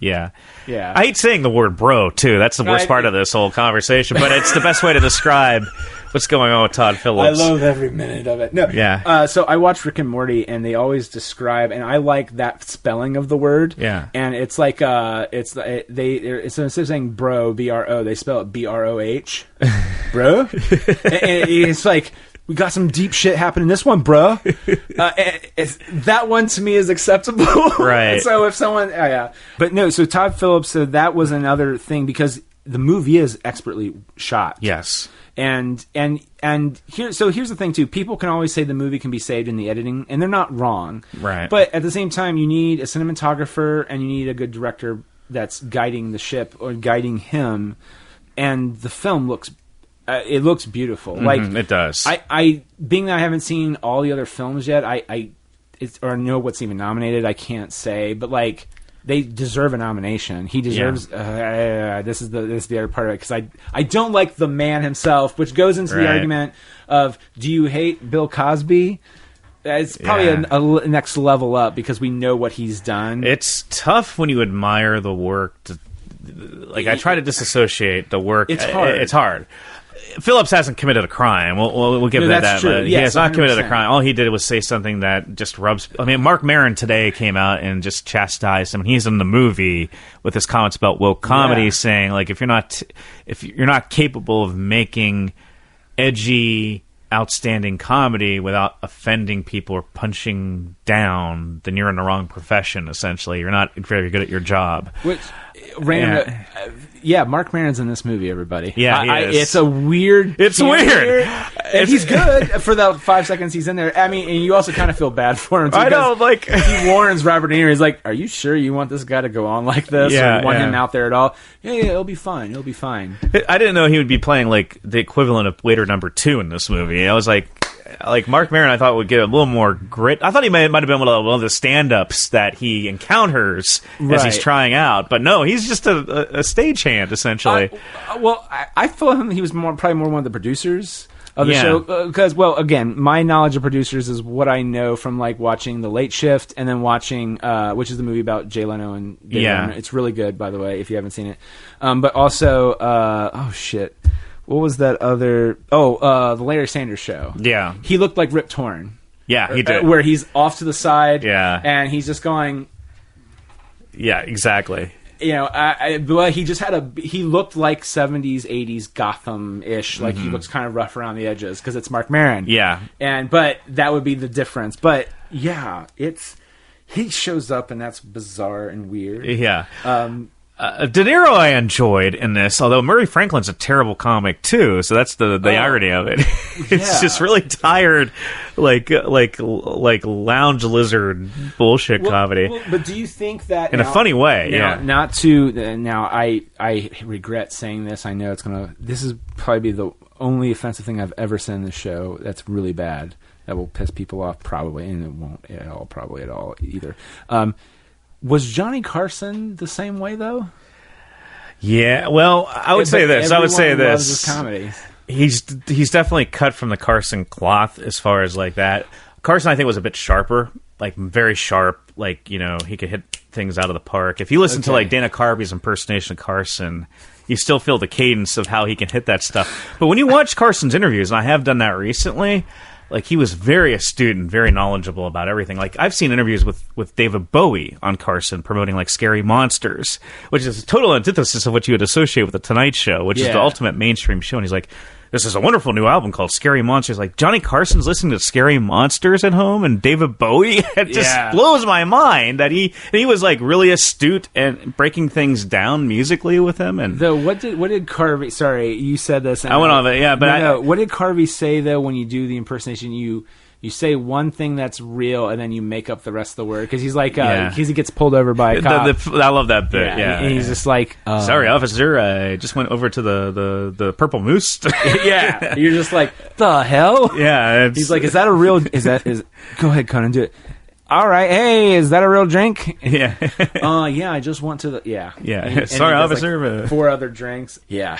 Yeah. Yeah. I hate saying the word bro, too. That's the worst part of this whole conversation, but it's the best way to describe what's going on with Todd Phillips. I love every minute of it. No. Yeah. So I watch Rick and Morty, and they always describe, and I like that spelling of the word. Yeah. And it's like, instead of saying bro, B-R-O, they spell it B-R-O-H. Bro? and it's like, we got some deep shit happening in this one, bro. That one to me is acceptable. Right. So if someone, But no, so Todd Phillips, so that was another thing, because the movie is expertly shot. Yes. And here's the thing too. People can always say the movie can be saved in the editing, and they're not wrong. Right. But at the same time, you need a cinematographer and you need a good director that's guiding the ship or guiding him, and the film looks. It looks beautiful. Like it does. I being that I haven't seen all the other films yet, or know what's even nominated. I can't say, but like they deserve a nomination. He deserves. This is the other part of it, because I don't like the man himself, which goes into the argument of, do you hate Bill Cosby? It's probably a next level up, because we know what he's done. It's tough when you admire the work. I try to disassociate the work. It's hard. It's hard. Phillips hasn't committed a crime. We'll give that. True. He Yes, has not 100%. committed a crime. All he did was say something that just rubs. I mean, Mark Maron today came out and just chastised him. He's in the movie with his comments about woke comedy, saying like if you're not capable of making edgy, outstanding comedy without offending people or punching down, then you're in the wrong profession. Essentially, you're not very good at your job. Which Mark Maron's in this movie, everybody. Yeah, he is. It's a weird. It's weird. And he's good for the 5 seconds he's in there. I mean, and you also kind of feel bad for him. Too, I know, like he warns Robert De Niro. He's like, "Are you sure you want this guy to go on like this? Yeah, or you want him out there at all? Yeah, it'll be fine. It'll be fine." I didn't know he would be playing like the equivalent of waiter number 2 in this movie. I was like Mark Maron, I thought would get a little more grit. I thought he might have been one of the stand-ups that he encounters as he's trying out, but no, he's just a stagehand essentially. I feel him. He was probably more one of the producers of the show because, again, my knowledge of producers is what I know from like watching The Late Shift and then watching, which is the movie about Jay Leno and David Letterman. It's really good, by the way, if you haven't seen it. But also, what was that other? The Larry Sanders Show. Yeah, he looked like Rip Torn. Yeah, he did. Where he's off to the side. Yeah, and he's just going. Yeah, exactly. You know, he just had he looked like 70s, 80s Gotham-ish. Like he looks kind of rough around the edges because it's Mark Maron. Yeah. But that would be the difference. But yeah, he shows up and that's bizarre and weird. Yeah. De Niro I enjoyed in this, although Murray Franklin's a terrible comic too, so that's the irony of it. It's just really tired, like lounge lizard bullshit comedy. But do you think that in a funny way? Now I regret saying this. I know this is probably the only offensive thing I've ever said in the show. That's really bad. That will piss people off probably, and it won't probably at all either. Was Johnny Carson the same way, though? Yeah, well, I would say this. Loves his comedy. He's definitely cut from the Carson cloth as far as like that. Carson, I think, was a bit sharper, like very sharp. Like, you know, he could hit things out of the park. If you listen to like Dana Carvey's impersonation of Carson, you still feel the cadence of how he can hit that stuff. But when you watch Carson's interviews, and I have done that recently, like, he was very astute and very knowledgeable about everything. Like, I've seen interviews with David Bowie on Carson promoting, like, Scary Monsters, which is a total antithesis of what you would associate with The Tonight Show, which is the ultimate mainstream show. And he's like, this is a wonderful new album called Scary Monsters. Like, Johnny Carson's listening to Scary Monsters at home and David Bowie? It just blows my mind that he was, like, really astute and breaking things down musically with him. And what did Carvey... Sorry, you said this. I went on it, yeah, but what did Carvey say, though, when you do the impersonation? You say one thing that's real, and then you make up the rest of the word. Because he's like, he gets pulled over by a cop. I love that bit, yeah. And he's just like... sorry, officer, I just went over to the Purple Moose. Yeah, you're just like, the hell? Yeah. He's like, is that a real... Go ahead, Conan, do it. All right, hey, is that a real drink? Yeah. Yeah, I just went to the... Yeah. Yeah, sorry, officer. Like 4 other drinks. Yeah.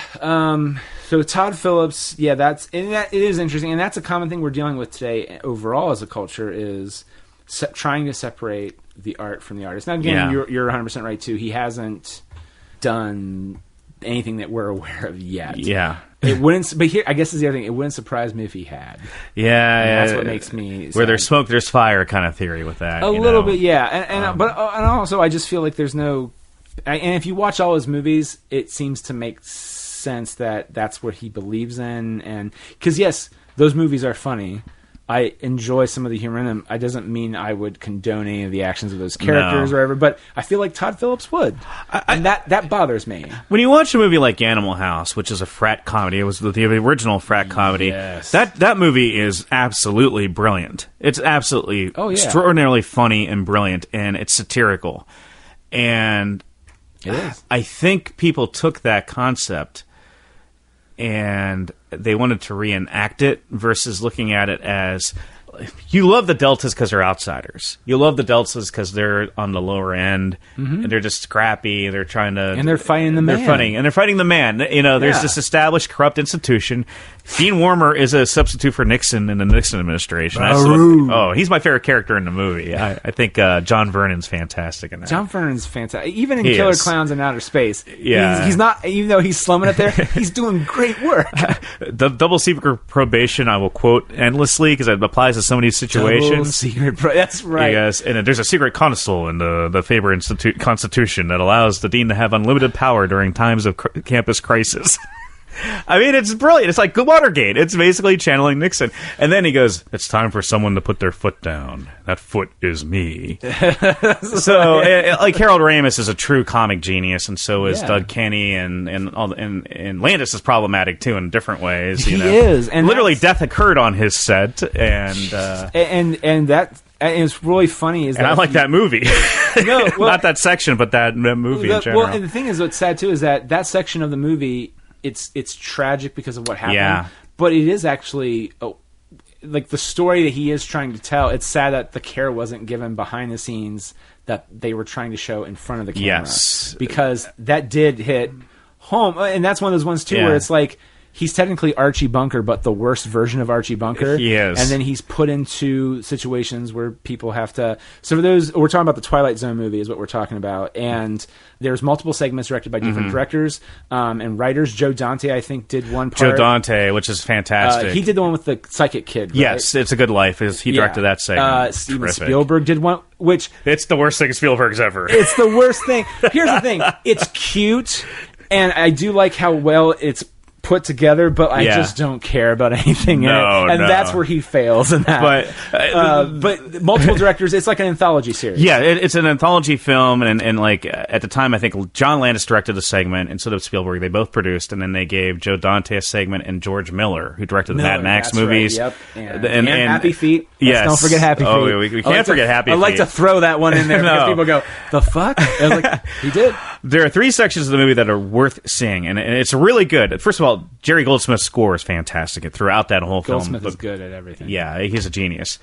So Todd Phillips, it is interesting, and that's a common thing we're dealing with today overall as a culture is trying to separate the art from the artist. Now, again, you're 100% right, too. He hasn't done anything that we're aware of yet. Yeah. It wouldn't, but here, I guess is the other thing. It wouldn't surprise me if he had. Yeah, that's what makes me sad. Where there's smoke, there's fire kind of theory with that. A little bit, yeah. And also, I just feel like there's no. And if you watch all his movies, it seems to make sense that that's what he believes in, and because yes, those movies are funny. I enjoy some of the humor in them. It doesn't mean I would condone any of the actions of those characters or whatever, but I feel like Todd Phillips would. And that bothers me. When you watch a movie like Animal House, which is a frat comedy, it was the original frat comedy, yes. that movie is absolutely brilliant. It's absolutely extraordinarily funny and brilliant, and it's satirical. And it is. I think people took that concept and they wanted to reenact it versus looking at it as, you love the Deltas because they're outsiders. You love the Deltas because they're on the lower end, and they're just scrappy. They're trying to... And they're fighting the man. They're fighting the man. You know, there's this established corrupt institution. Dean Warmer is a substitute for Nixon in the Nixon administration. He's my favorite character in the movie. I think John Vernon's fantastic in that. John Vernon's fantastic. Even in Killer Clowns in Outer Space. Yeah. He's not... Even though he's slumming it there, he's doing great work. The double secret probation, I will quote endlessly because it applies to so many situations. That's right. Yes, and there's a secret consul in the Faber Constitution that allows the dean to have unlimited power during times of campus crisis. I mean, it's brilliant. It's like Watergate. It's basically channeling Nixon. And then he goes, "It's time for someone to put their foot down. That foot is me." So, like, Harold Ramis is a true comic genius, and so is Doug Kenny, and Landis is problematic too in different ways. You know? He is, and literally death occurred on his set, and that. And it's really funny. And I like that movie. Not that section, but that movie in general. Well, and the thing is, what's sad too is that section of the movie, it's tragic because of what happened. Yeah. But it is actually like the story that he is trying to tell. It's sad that the care wasn't given behind the scenes that they were trying to show in front of the camera. Yes, because that did hit home, and that's one of those ones too where it's like. He's technically Archie Bunker, but the worst version of Archie Bunker. He is. And then he's put into situations where people have to... So for those... We're talking about the Twilight Zone movie is what we're talking about. And there's multiple segments directed by different directors and writers. Joe Dante, I think, did one part. Joe Dante, which is fantastic. He did the one with the psychic kid, right? Yes, It's a Good Life. He directed that segment. Steven Spielberg did one, which... It's the worst thing Spielberg's ever. It's the worst thing. Here's the thing. It's cute, and I do like how well it's put together, but I just don't care about anything in it. And that's where he fails in that. But multiple directors, it's like an anthology series. Yeah, it's an anthology film, and like at the time, I think John Landis directed the segment, and so did Spielberg. They both produced, and then they gave Joe Dante a segment, and George Miller, who directed the Mad Max movies. Right, yep. And Happy Feet. Yes. Don't forget Happy Feet. Oh, we can't forget Happy Feet. I like to throw that one in there because people go, the fuck? I was like, he did. There are 3 sections of the movie that are worth seeing, and it's really good. First of all, Jerry Goldsmith's score is fantastic throughout that whole film. Goldsmith is good at everything. Yeah, he's a genius.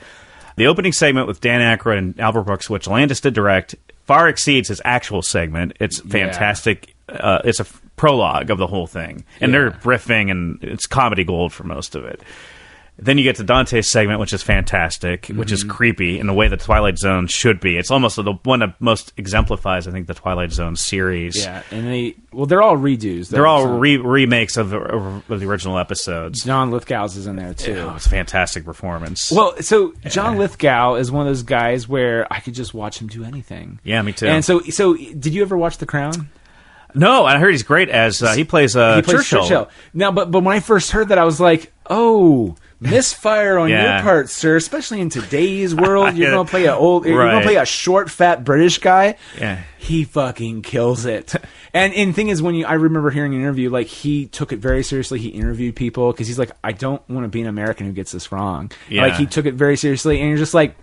The opening segment with Dan Aykroyd and Albert Brooks, which Landis did direct, far exceeds his actual segment. It's fantastic. It's a prologue of the whole thing. And they're riffing, and it's comedy gold for most of it. Then you get to Dante's segment, which is fantastic, which is creepy in the way the Twilight Zone should be. It's almost the one that most exemplifies, I think, the Twilight Zone series. Yeah, and they're all redos. They're all remakes of the original episodes. John Lithgow's is in there, too. Oh, it's a fantastic performance. Well, so John Lithgow is one of those guys where I could just watch him do anything. Yeah, me too. And so did you ever watch The Crown? No, I heard he's great as he plays Churchill. Now, but when I first heard that, I was like, oh, misfire on your part, sir. Especially in today's world, you're going to play you're going to play a short, fat British guy. Yeah, he fucking kills it. And the thing is, I remember hearing an interview, like he took it very seriously. He interviewed people because he's like, I don't want to be an American who gets this wrong. Yeah. Like he took it very seriously, and you're just like,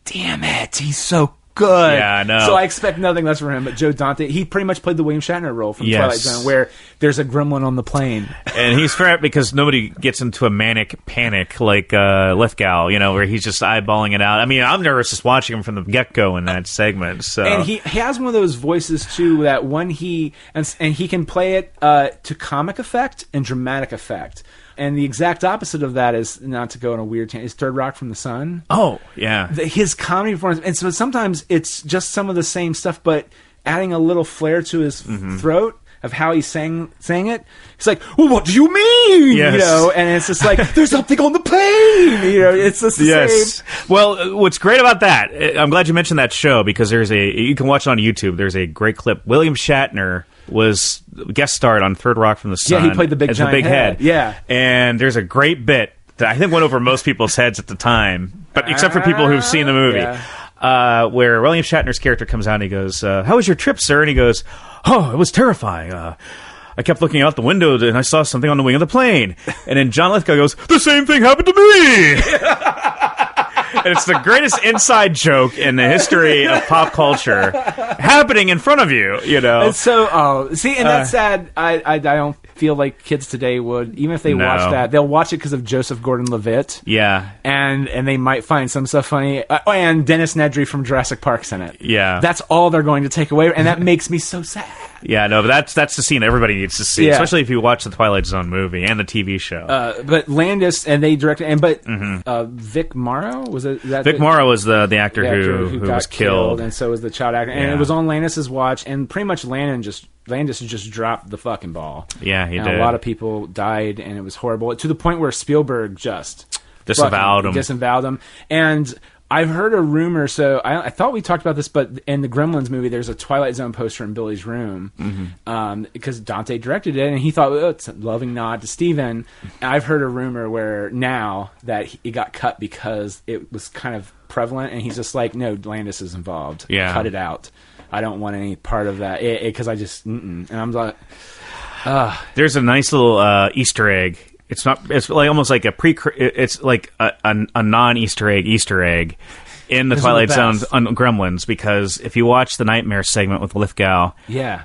damn it, he's so good. Yeah, I know. So I expect nothing less from him. But Joe Dante, he pretty much played the William Shatner role from Twilight Zone, where there's a gremlin on the plane. And he's fair because nobody gets into a manic panic like Lithgow, where he's just eyeballing it out. I mean, I'm nervous just watching him from the get-go in that segment. So. And he has one of those voices, too, that when he can play it to comic effect and dramatic effect. And the exact opposite of that is, not to go on a weird tangent, is Third Rock from the Sun. Oh, yeah. His comedy performance. And so sometimes it's just some of the same stuff, but adding a little flair to his throat of how he sang it. He's like, well, what do you mean? Yes. And it's just like, there's something on the plane. It's just the same. Well, what's great about that, I'm glad you mentioned that show, because you can watch it on YouTube. There's a great clip. William Shatner was guest starred on Third Rock from the Sun. Yeah, he played the big giant head. Yeah. And there's a great bit that I think went over most people's heads at the time, but except for people who've seen the movie. Yeah. Where William Shatner's character comes out and he goes, how was your trip, sir? And he goes, oh, it was terrifying. I kept looking out the window and I saw something on the wing of the plane. And then John Lithgow goes, the same thing happened to me! And it's the greatest inside joke in the history of pop culture happening in front of you, And so, that's sad. I don't feel like kids today would, even if they watch that, they'll watch it because of Joseph Gordon-Levitt. Yeah. And they might find some stuff funny. And Dennis Nedry from Jurassic Park's in it. Yeah. That's all they're going to take away, and that makes me so sad. Yeah, no, but that's the scene everybody needs to see, especially if you watch the Twilight Zone movie and the TV show. But Landis, and they directed, Vic Morrow, was it? Vic Morrow was the actor who was killed. And so was the child actor. And it was on Landis's watch, and pretty much Landis just dropped the fucking ball. Yeah, he did. A lot of people died, and it was horrible, to the point where Spielberg just disavowed him. And I've heard a rumor, so I thought we talked about this, but in the Gremlins movie, there's a Twilight Zone poster in Billy's room, because Dante directed it, and he thought, it's a loving nod to Steven. And I've heard a rumor where now that it got cut because it was kind of prevalent, and he's just like, no, Landis is involved. Yeah. Cut it out. I don't want any part of that, because I just, and I'm like, There's a nice little Easter egg. It's like almost like it's like a non-Easter egg in the Twilight Zone on Gremlins, because if you watch the Nightmare segment with Lithgow,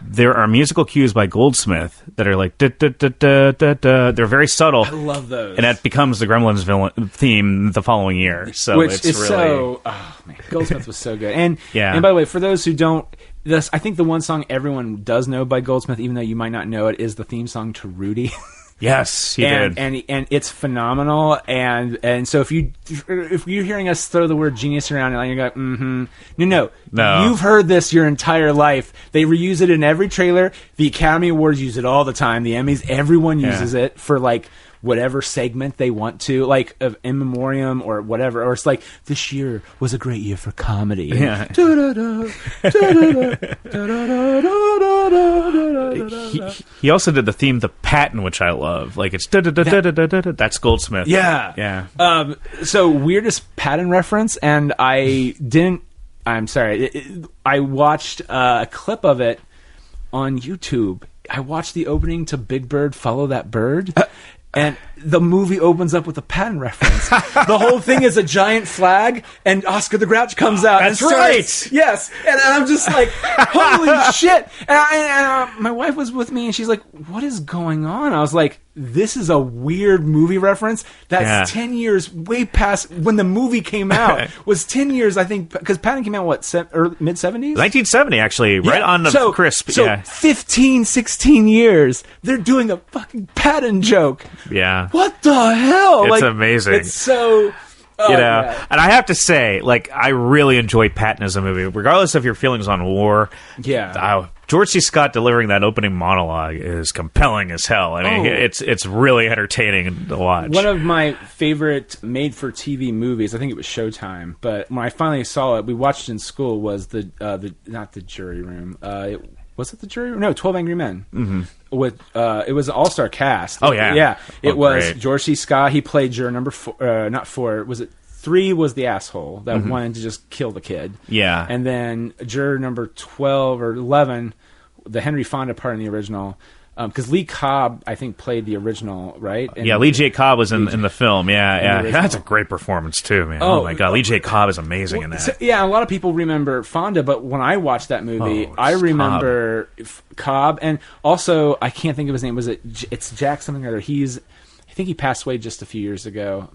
there are musical cues by Goldsmith that are like da, da, da, da, da, da. They're very subtle. I love those, and that becomes the Gremlins theme the following year. So which it's is really so. Oh man, Goldsmith was so good. And and by the way, for those who don't, I think the one song everyone does know by Goldsmith, even though you might not know it, is the theme song to Rudy. Yes, he did, and it's phenomenal. And so if you're hearing us throw the word genius around, and you're going, no, you've heard this your entire life. They reuse it in every trailer. The Academy Awards use it all the time. The Emmys, everyone uses it for like whatever segment they want to, like of In Memoriam or whatever. Or it's like, this year was a great year for comedy. Yeah. He also did the theme, The Patton, which I love. Like it's that's Goldsmith. Yeah. So weirdest Patton reference, and I'm sorry. I watched a clip of it on YouTube. I watched the opening to Big Bird, Follow That Bird. And the movie opens up with a Patton reference. The whole thing is a giant flag, and Oscar the Grouch comes out. That's right. Yes. And I'm just like, holy shit. And my wife was with me, and she's like, what is going on? I was like, this is a weird movie reference. That's 10 years way past when the movie came out. Was 10 years, I think, because Patton came out, mid-70s? 1970, actually, right on the crisp. So 15, 16 years, they're doing a fucking Patton joke. Yeah. What the hell? It's amazing. It's so... and I have to say, like, I really enjoy Patton as a movie, regardless of your feelings on war. Yeah. George C. Scott delivering that opening monologue is compelling as hell. I mean, it's really entertaining to watch. One of my favorite made-for-TV movies, I think it was Showtime, but when I finally saw it, we watched it in school, was not The Jury Room. Was it The Jury Room? No, 12 Angry Men. Mm-hmm. It was an all-star cast. Oh, yeah. Yeah. It was great. George C. Scott. He played juror number 4, not 4. Was it 3 was the asshole that wanted to just kill the kid. Yeah. And then juror number 12 or 11, the Henry Fonda part in the original, because Lee Cobb, I think, played the original, right? Lee J. Cobb was in the film. Yeah. That's a great performance, too, man. Oh my God. Lee J. Cobb is amazing in that. So, a lot of people remember Fonda, but when I watched that movie, I remember Cobb. And also, I can't think of his name. It's Jack something or other. I think he passed away just a few years ago.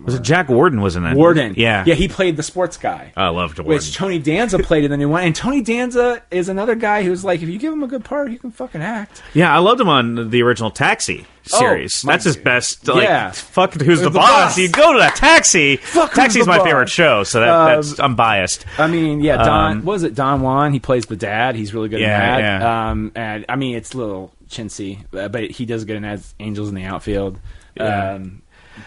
Was it Jack Warden was in that? Warden. Yeah. Yeah, he played the sports guy. I loved Warden. Which Tony Danza played in the new one. And Tony Danza is another guy who's like, if you give him a good part, he can fucking act. Yeah, I loved him on the original Taxi series. That's his best. Like, fuck who's the boss? You go to that Taxi. Taxi's my favorite show, so that's I'm biased. I mean, Don. What was it? Don Juan. He plays the dad. He's really good in that. Yeah. And I mean, it's a little chintzy, but he does good in as Angels in the Outfield. Yeah.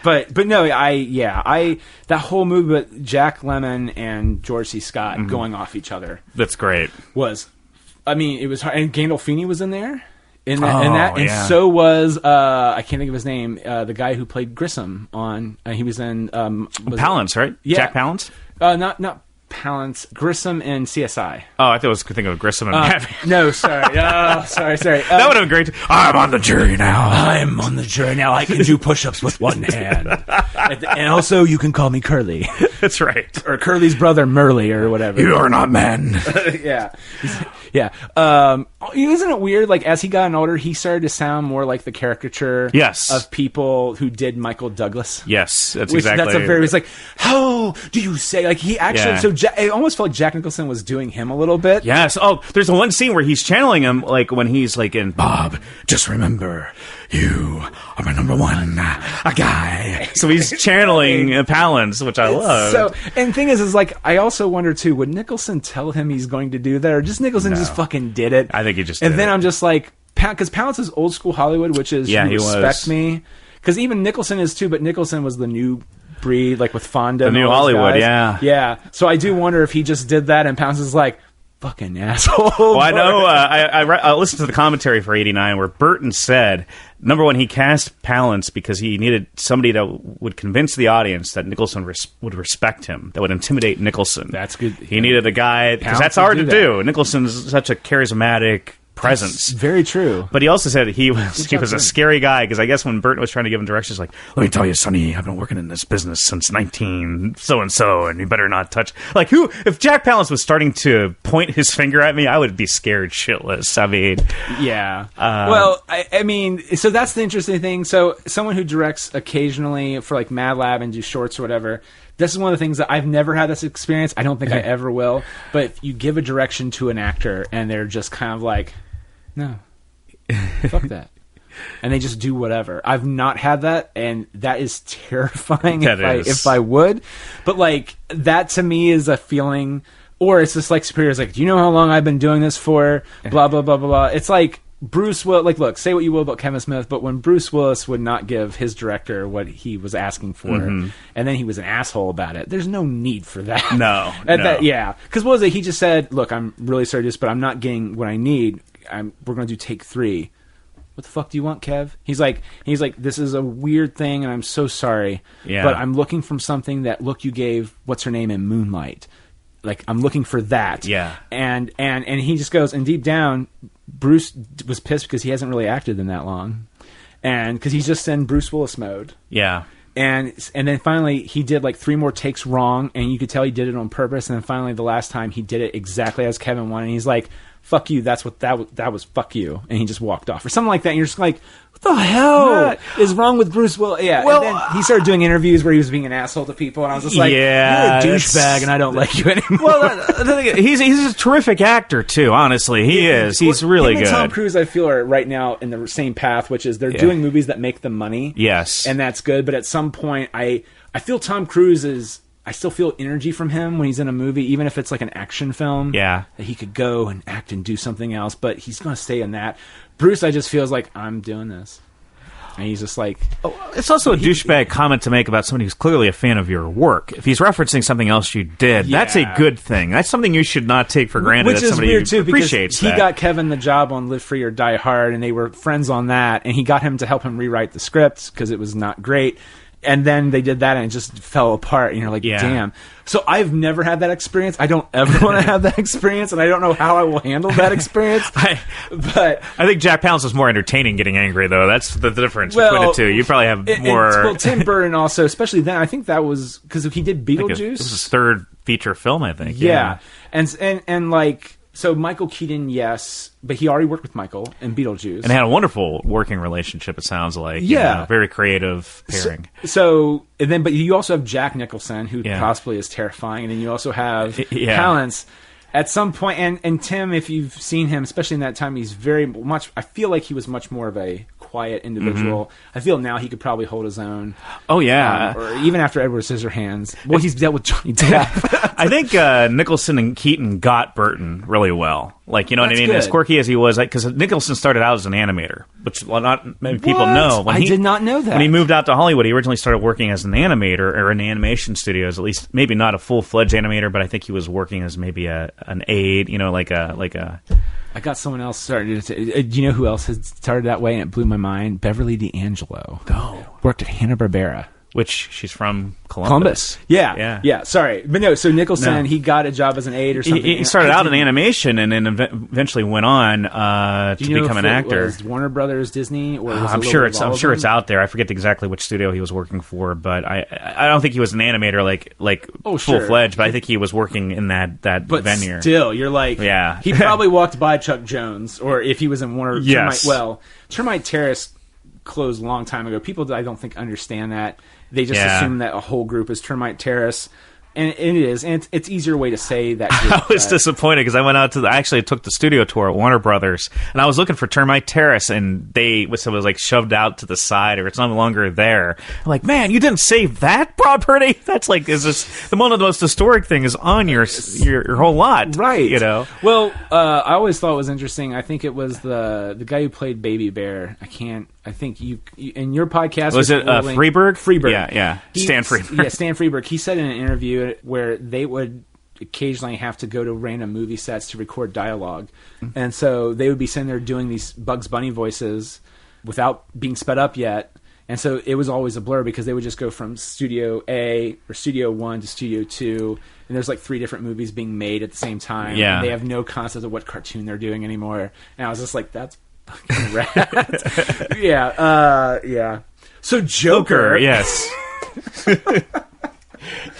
But no, that whole movie with Jack Lemmon and George C. Scott going off each other. That's great. It was hard. And Gandolfini was in there. And so was I can't think of his name. The guy who played Grissom on. He was in Palance, right? Yeah. Jack Palance. Not Palance. Grissom and CSI. Oh, I thought I was thinking of Grissom and Batman. No, sorry. Sorry. That would have been great. I'm on the jury now. I'm on the jury now. I can do push-ups with one hand. And also, you can call me Curly. That's right. Or Curly's brother, Merly, or whatever. You are not man. Yeah. Yeah. Isn't it weird? Like, as he got older, he started to sound more like the caricature of people who did Michael Douglas. Yes, that's He's like, how do you say? Like, he actually, it almost felt like Jack Nicholson was doing him a little bit. Yes. Oh, there's one scene where he's channeling him, like, when he's like in Bob, just remember, you are my number one guy. So he's channeling Palance, which I love. So, and the thing is like, I also wonder too, would Nicholson tell him he's going to do that, or just Nicholson just fucking did it? I think he just did it. And then I'm just like, because Palance is old school Hollywood, which is, you respect me. Because even Nicholson is too, but Nicholson was the new breed, like with Fonda. The new Hollywood, guys. Yeah. So I do wonder if he just did that and Palance is like, fucking asshole. Well, I know. I listened to the commentary for '89 where Burton said, number one, he cast Palance because he needed somebody that would convince the audience that Nicholson would respect him, that would intimidate Nicholson. That's good. He needed a guy, because that's hard to do. Nicholson's such a charismatic presence. That's very true. But he also said he was a scary guy, because I guess when Burton was trying to give him directions, like, let me tell you, Sonny, I've been working in this business since 19 so-and-so, and you better not touch. Like, if Jack Palance was starting to point his finger at me, I would be scared shitless. I mean... Yeah. Well, I mean, so that's the interesting thing. So someone who directs occasionally for like Mad Lab and do shorts or whatever... This is one of the things that I've never had this experience. I don't think I ever will. But if you give a direction to an actor and they're just kind of like, no, fuck that. And they just do whatever. I've not had that, and that is terrifying if I would. But, like, that to me is a feeling, or it's just like Superior's like, do you know how long I've been doing this for? Blah, blah, blah, blah, blah. It's like, Bruce Willis, like, look, say what you will about Kevin Smith, but when Bruce Willis would not give his director what he was asking for, and then he was an asshole about it, there's no need for that. No. Because what was it? He just said, look, I'm really sorry to do this, but I'm not getting what I need. We're going to do take 3. What the fuck do you want, Kev? He's like, this is a weird thing, and I'm so sorry, but I'm looking from something that, look, you gave, what's her name in Moonlight. Like, I'm looking for that. Yeah. And he just goes, and deep down, Bruce was pissed because he hasn't really acted in that long. And because he's just in Bruce Willis mode. Yeah. And then finally, he did like 3 more takes wrong, and you could tell he did it on purpose. And then finally, the last time, he did it exactly as Kevin wanted. And he's like, fuck you, that's what that was fuck you. And he just walked off. Or something like that. And you're just like, what the hell is wrong with Bruce Willis? Yeah. Well, and then he started doing interviews where he was being an asshole to people. And I was just like, you're a douchebag, and I don't like you anymore. Well, he's a terrific actor, too, honestly. He is. He's really good. Tom Cruise, I feel, are right now in the same path, which is they're doing movies that make them money. Yes. And that's good. But at some point, I feel Tom Cruise is... I still feel energy from him when he's in a movie, even if it's like an action film. Yeah. That he could go and act and do something else, but he's going to stay in that. Bruce, I just feels like, I'm doing this. And he's just like... Oh, it's also a douchebag comment to make about somebody who's clearly a fan of your work. If he's referencing something else you did, that's a good thing. That's something you should not take for granted. Which is weird, too, because he got Kevin the job on Live Free or Die Hard, and they were friends on that, and he got him to help him rewrite the script because it was not great. And then they did that, and it just fell apart. And you're like, damn. So I've never had that experience. I don't ever want to have that experience, and I don't know how I will handle that experience. But I think Jack Palance was more entertaining getting angry, though. That's the difference between the two. You probably have more... Well, Tim Burton also, especially then, I think that was... Because he did Beetlejuice. It was his 3rd feature film, I think. Yeah. And like... So Michael Keaton, yes, but he already worked with Michael in Beetlejuice. And had a wonderful working relationship, it sounds like. Yeah. You know, very creative pairing. But you also have Jack Nicholson, who possibly is terrifying, and then you also have Palance. At some point, and Tim, if you've seen him, especially in that time, he's very much... I feel like he was much more of a quiet individual. I feel now he could probably hold his own. Oh, yeah. Or even after Edward Scissorhands. Well, he's dealt with Johnny Depp. I think Nicholson and Keaton got Burton really well. Like, you know what I mean? Good. As quirky as he was, because Nicholson started out as an animator, which not many people know. I did not know that. When he moved out to Hollywood, he originally started working as an animator or in animation studios, at least maybe not a full-fledged animator, but I think he was working as maybe an aide, you know, like a... I got someone else started. Do you know who else had started that way? And it blew my mind. Beverly D'Angelo. Oh. Worked at Hanna-Barbera. which she's from Columbus. Yeah. Sorry, but no. So Nicholson, he got a job as an aide or something. He started out in animation and then eventually went on to become an actor. Was Warner Brothers, Disney, or was I'm sure it's out there. I forget exactly which studio he was working for, but I don't think he was an animator like full fledged. But I think he was working in that but venue. Still, you're like, he probably walked by Chuck Jones, or if he was in Warner. Yes. Termite Terrace closed a long time ago. People, I don't think, understand that. They just assume that a whole group is Termite Terrace. And it is, and it's easier way to say that. I was disappointed because I went out I actually took the studio tour at Warner Brothers, and I was looking for Termite Terrace, and it was like shoved out to the side, or it's no longer there. I'm like, man, you didn't save that property? That's like, is this one of the most historic things on your whole lot, right? You know. Well, I always thought it was interesting. I think it was the guy who played Baby Bear. I think you in your podcast was it Freeberg? Freeberg, yeah. Stan Freeberg. Yeah, Stan Freeberg. He said in an interview where they would occasionally have to go to random movie sets to record dialogue, and so they would be sitting there doing these Bugs Bunny voices without being sped up yet, and so it was always a blur because they would just go from Studio A or Studio 1 to Studio 2, and there's like 3 different movies being made at the same time. Yeah, and they have no concept of what cartoon they're doing anymore, and I was just like, that's fucking rad. Yeah. So Joker, yes.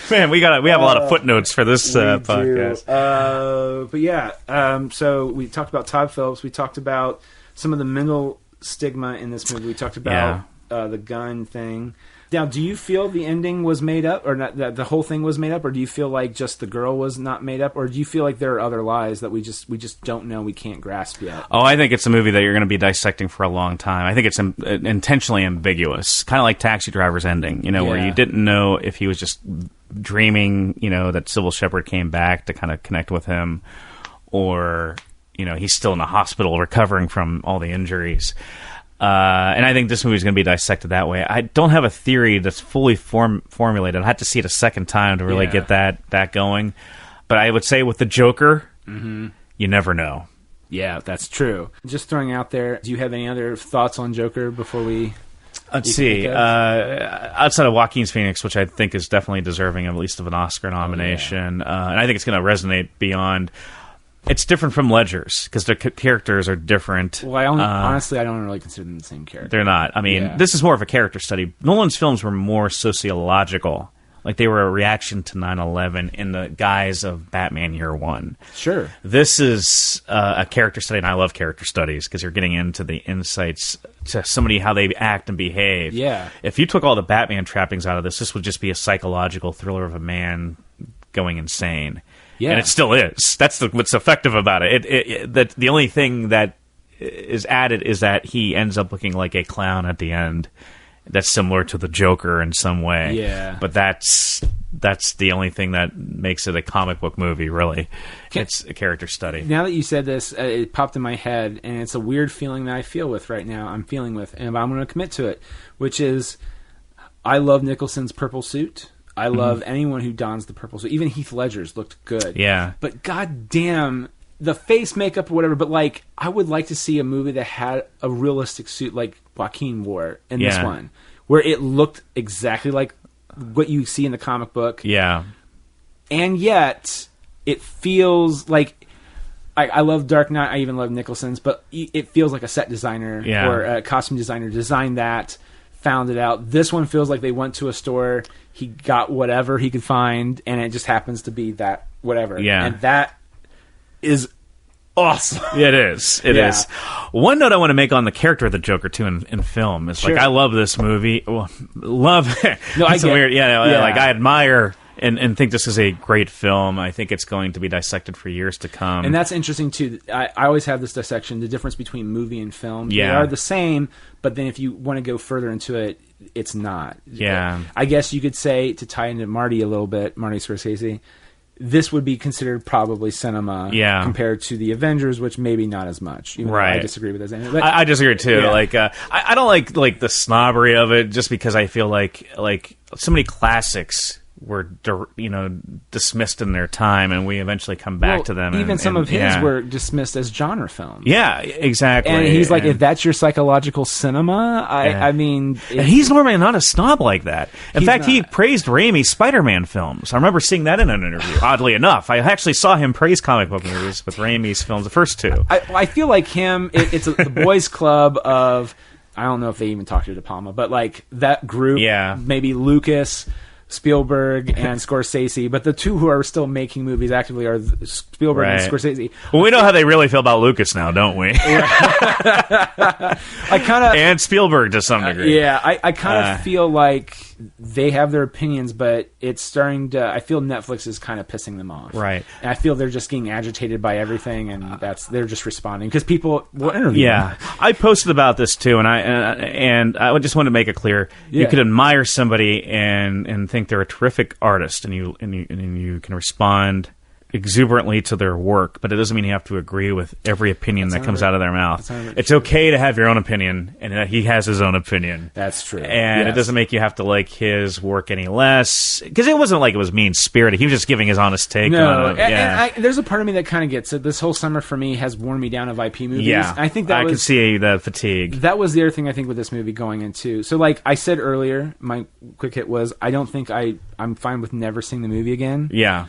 Man, we have a lot of footnotes for this podcast. But yeah, so we talked about Todd Phillips. We talked about some of the mental stigma in this movie. We talked about the gun thing. Now, do you feel the ending was made up, or not, that the whole thing was made up, or do you feel like just the girl was not made up, or do you feel like there are other lies that we just don't know, we can't grasp yet? Oh, I think it's a movie that you're going to be dissecting for a long time. I think it's intentionally ambiguous, kind of like Taxi Driver's ending, where you didn't know if he was just dreaming, that Sybil Shepherd came back to kind of connect with him, or he's still in the hospital recovering from all the injuries. And I think this movie is going to be dissected that way. I don't have a theory that's fully formulated. I'll have to see it a second time to really get that going. But I would say with the Joker, you never know. Yeah, that's true. Just throwing out there, do you have any other thoughts on Joker before we... Let's see. Outside of Joaquin Phoenix, which I think is definitely deserving of at least of an Oscar nomination, and I think it's going to resonate beyond... It's different from Ledger's because the characters are different. Well, honestly, I don't really consider them the same character. They're not. I mean, this is more of a character study. Nolan's films were more sociological. Like, they were a reaction to 9/11 in the guise of Batman Year One. Sure. This is a character study, and I love character studies because you're getting into the insights to somebody, how they act and behave. Yeah. If you took all the Batman trappings out of this would just be a psychological thriller of a man going insane. Yeah. And it still is. That's what's effective about it. The only thing that is added is that he ends up looking like a clown at the end. That's similar to the Joker in some way. Yeah. But that's the only thing that makes it a comic book movie, really. It's a character study. Now that you said this, it popped in my head, and it's a weird feeling that I feel with right now. I'm feeling with, and I'm going to commit to it, which is I love Nicholson's purple suit. I love anyone who dons the purple suit. Even Heath Ledger's looked good. Yeah. But goddamn, the face makeup or whatever, but like I would like to see a movie that had a realistic suit like Joaquin wore in this one, where it looked exactly like what you see in the comic book. Yeah. And yet it feels like I love Dark Knight. I even love Nicholson's, but it feels like a set designer or a costume designer designed that, found it out. This one feels like they went to a store, he got whatever he could find, and it just happens to be that whatever. Yeah. And that is awesome. It is. It is. One note I want to make on the character of the Joker, too, in film is, like, I love this movie. Well, love it. No, I get weird. Like, I admire... And think this is a great film. I think it's going to be dissected for years to come. And that's interesting, too. I always have this dissection, the difference between movie and film. Yeah. They are the same, but then if you want to go further into it, it's not. Yeah. I guess you could say, to tie into Marty a little bit, Marty Scorsese, this would be considered probably cinema compared to the Avengers, which maybe not as much. Even though I disagree with that. But, I disagree, too. Yeah. Like, I don't like the snobbery of it just because I feel like so many classics dismissed in their time, and we eventually come back to them. Even some of his were dismissed as genre films. Yeah, exactly. And he's like, if that's your psychological cinema, I mean... And he's normally not a snob like that. In fact, he praised Raimi's Spider-Man films. I remember seeing that in an interview, oddly enough. I actually saw him praise comic book movies with Raimi's films, the first two. I feel like him, it's the boys club of... I don't know if they even talked to De Palma, but like that group, maybe Lucas... Spielberg and Scorsese, but the two who are still making movies actively are Spielberg and Scorsese. Well, we know how they really feel about Lucas now, don't we? And Spielberg to some degree. I kind of feel like they have their opinions, but it's starting to... I feel Netflix is kind of pissing them off. Right. And I feel they're just getting agitated by everything, and they're just responding because people will interview them. I posted about this too, and I just want to make it clear: you could admire somebody and think they're a terrific artist, and you can respond exuberantly to their work, but it doesn't mean you have to agree with every opinion that comes out of their mouth. It's okay to have your own opinion, and he has his own opinion. That's true. And it doesn't make you have to like his work any less, because it wasn't like it was mean-spirited. He was just giving his honest take on it. And there's a part of me that kind of gets it. This whole summer for me has worn me down of IP movies. Yeah, I think I can see the fatigue. That was the other thing I think with this movie going into. So like I said earlier, my quick hit was I don't think I'm fine with never seeing the movie again. Yeah.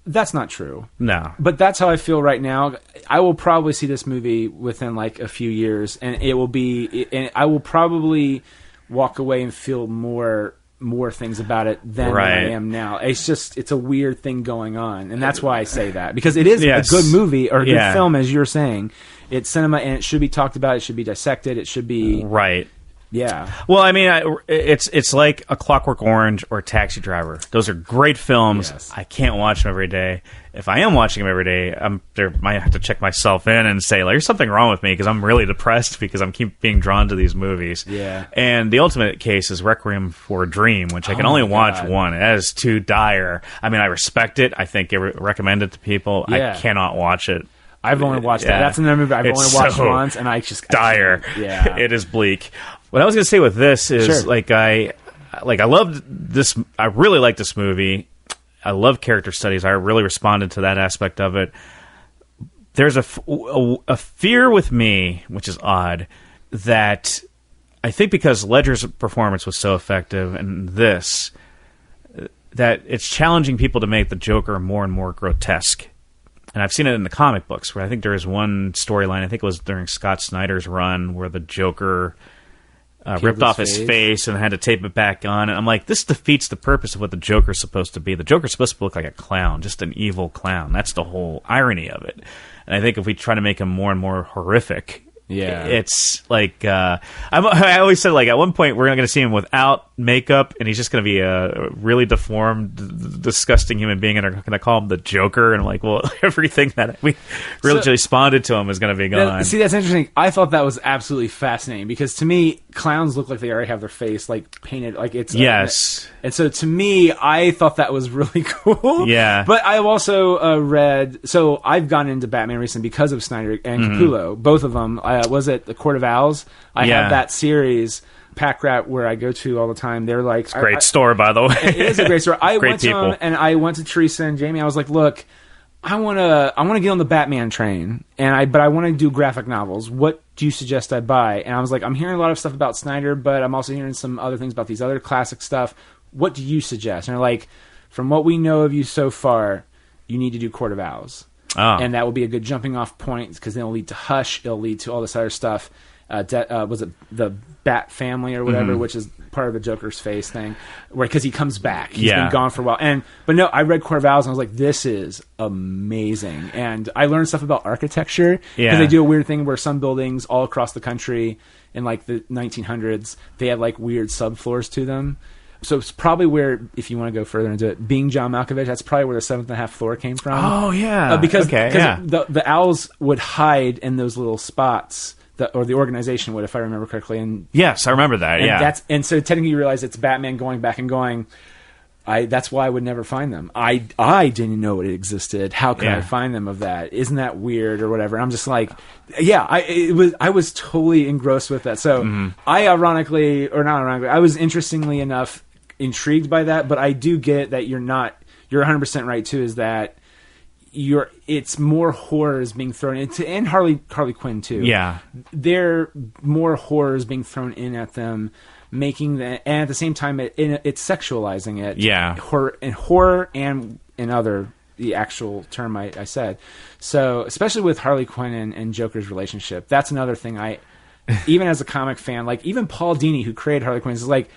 That's not true. No. But that's how I feel right now. I will probably see this movie within like a few years, and and I will probably walk away and feel more things about it than I am now. It's a weird thing going on, and that's why I say that, because it is a good movie or a good film, as you're saying. It's cinema, and it should be talked about. It should be dissected. It should be Yeah. Well, I mean, it's like A Clockwork Orange or Taxi Driver. Those are great films. Yes. I can't watch them every day. If I am watching them every day, I might have to check myself in and say, like, there's something wrong with me because I'm really depressed because I'm keep being drawn to these movies. Yeah. And the ultimate case is Requiem for a Dream, which I can only watch one. That is too dire. I mean, I respect it. I think I recommend it to people. Yeah. I cannot watch it. I've only watched that. That's another movie I've only watched once, and I just... dire. It is bleak. What I was going to say with this is, I loved this. I really like this movie. I love character studies. I really responded to that aspect of it. There's a fear with me, which is odd, that I think because Ledger's performance was so effective and this, that it's challenging people to make the Joker more and more grotesque. And I've seen it in the comic books, where I think there is one storyline, I think it was during Scott Snyder's run, where the Joker ripped off his face and had to tape it back on. And I'm like, this defeats the purpose of what the Joker's supposed to be. The Joker's supposed to look like a clown, just an evil clown. That's the whole irony of it. And I think if we try to make him more and more horrific, it's like I always said, like, at one point we're going to see him without makeup, and he's just going to be a really deformed, disgusting human being, and they're going to call him the Joker. And I'm like, well, everything that we really responded to him is going to be gone. See, that's interesting. I thought that was absolutely fascinating, because to me, clowns look like they already have their face like painted, like it's and so to me, I thought that was really cool. Yeah. But I've also read. So I've gone into Batman recently because of Snyder and Capullo, both of them. Was it The Court of Owls? I have that series, Pack Rat, where I go to all the time. They're like... It's a great store, by the way. It is a great store. I great went to people. them, and I went to Teresa and Jamie. I was like, look, I want to get on the Batman train, but I want to do graphic novels. What do you suggest I buy? And I was like, I'm hearing a lot of stuff about Snyder, but I'm also hearing some other things about these other classic stuff. What do you suggest? And they're like, from what we know of you so far, you need to do Court of Owls. Oh. And that will be a good jumping off point, because then it'll lead to Hush. It'll lead to all this other stuff. Was it the Bat Family or whatever, which is part of the Joker's face thing, because he comes back. He's been gone for a while. But no, I read Court of Owls and I was like, this is amazing. And I learned stuff about architecture, because they do a weird thing where some buildings all across the country in like the 1900s, they had like weird subfloors to them. So it's probably where, if you want to go further into it, being John Malkovich, that's probably where the 7.5 floor came from. Oh, yeah. Because the owls would hide in those little spots, or the organization would, if I remember correctly. And yes, I remember that, and so technically you realize it's Batman going back and going, that's why I would never find them. I didn't know it existed. How could I find them of that? Isn't that weird or whatever? And I'm just like, I was totally engrossed with that. So I was interestingly enough intrigued by that, but I do get that you're 100% right too, is that it's more horrors being thrown into, and Harley Quinn too. Yeah. They're more horrors being thrown in at them, making and at the same time it's sexualizing it. Yeah. Horror and the actual term I said. So especially with Harley Quinn and Joker's relationship, that's another thing even as a comic fan, like even Paul Dini, who created Harley Quinn, is like,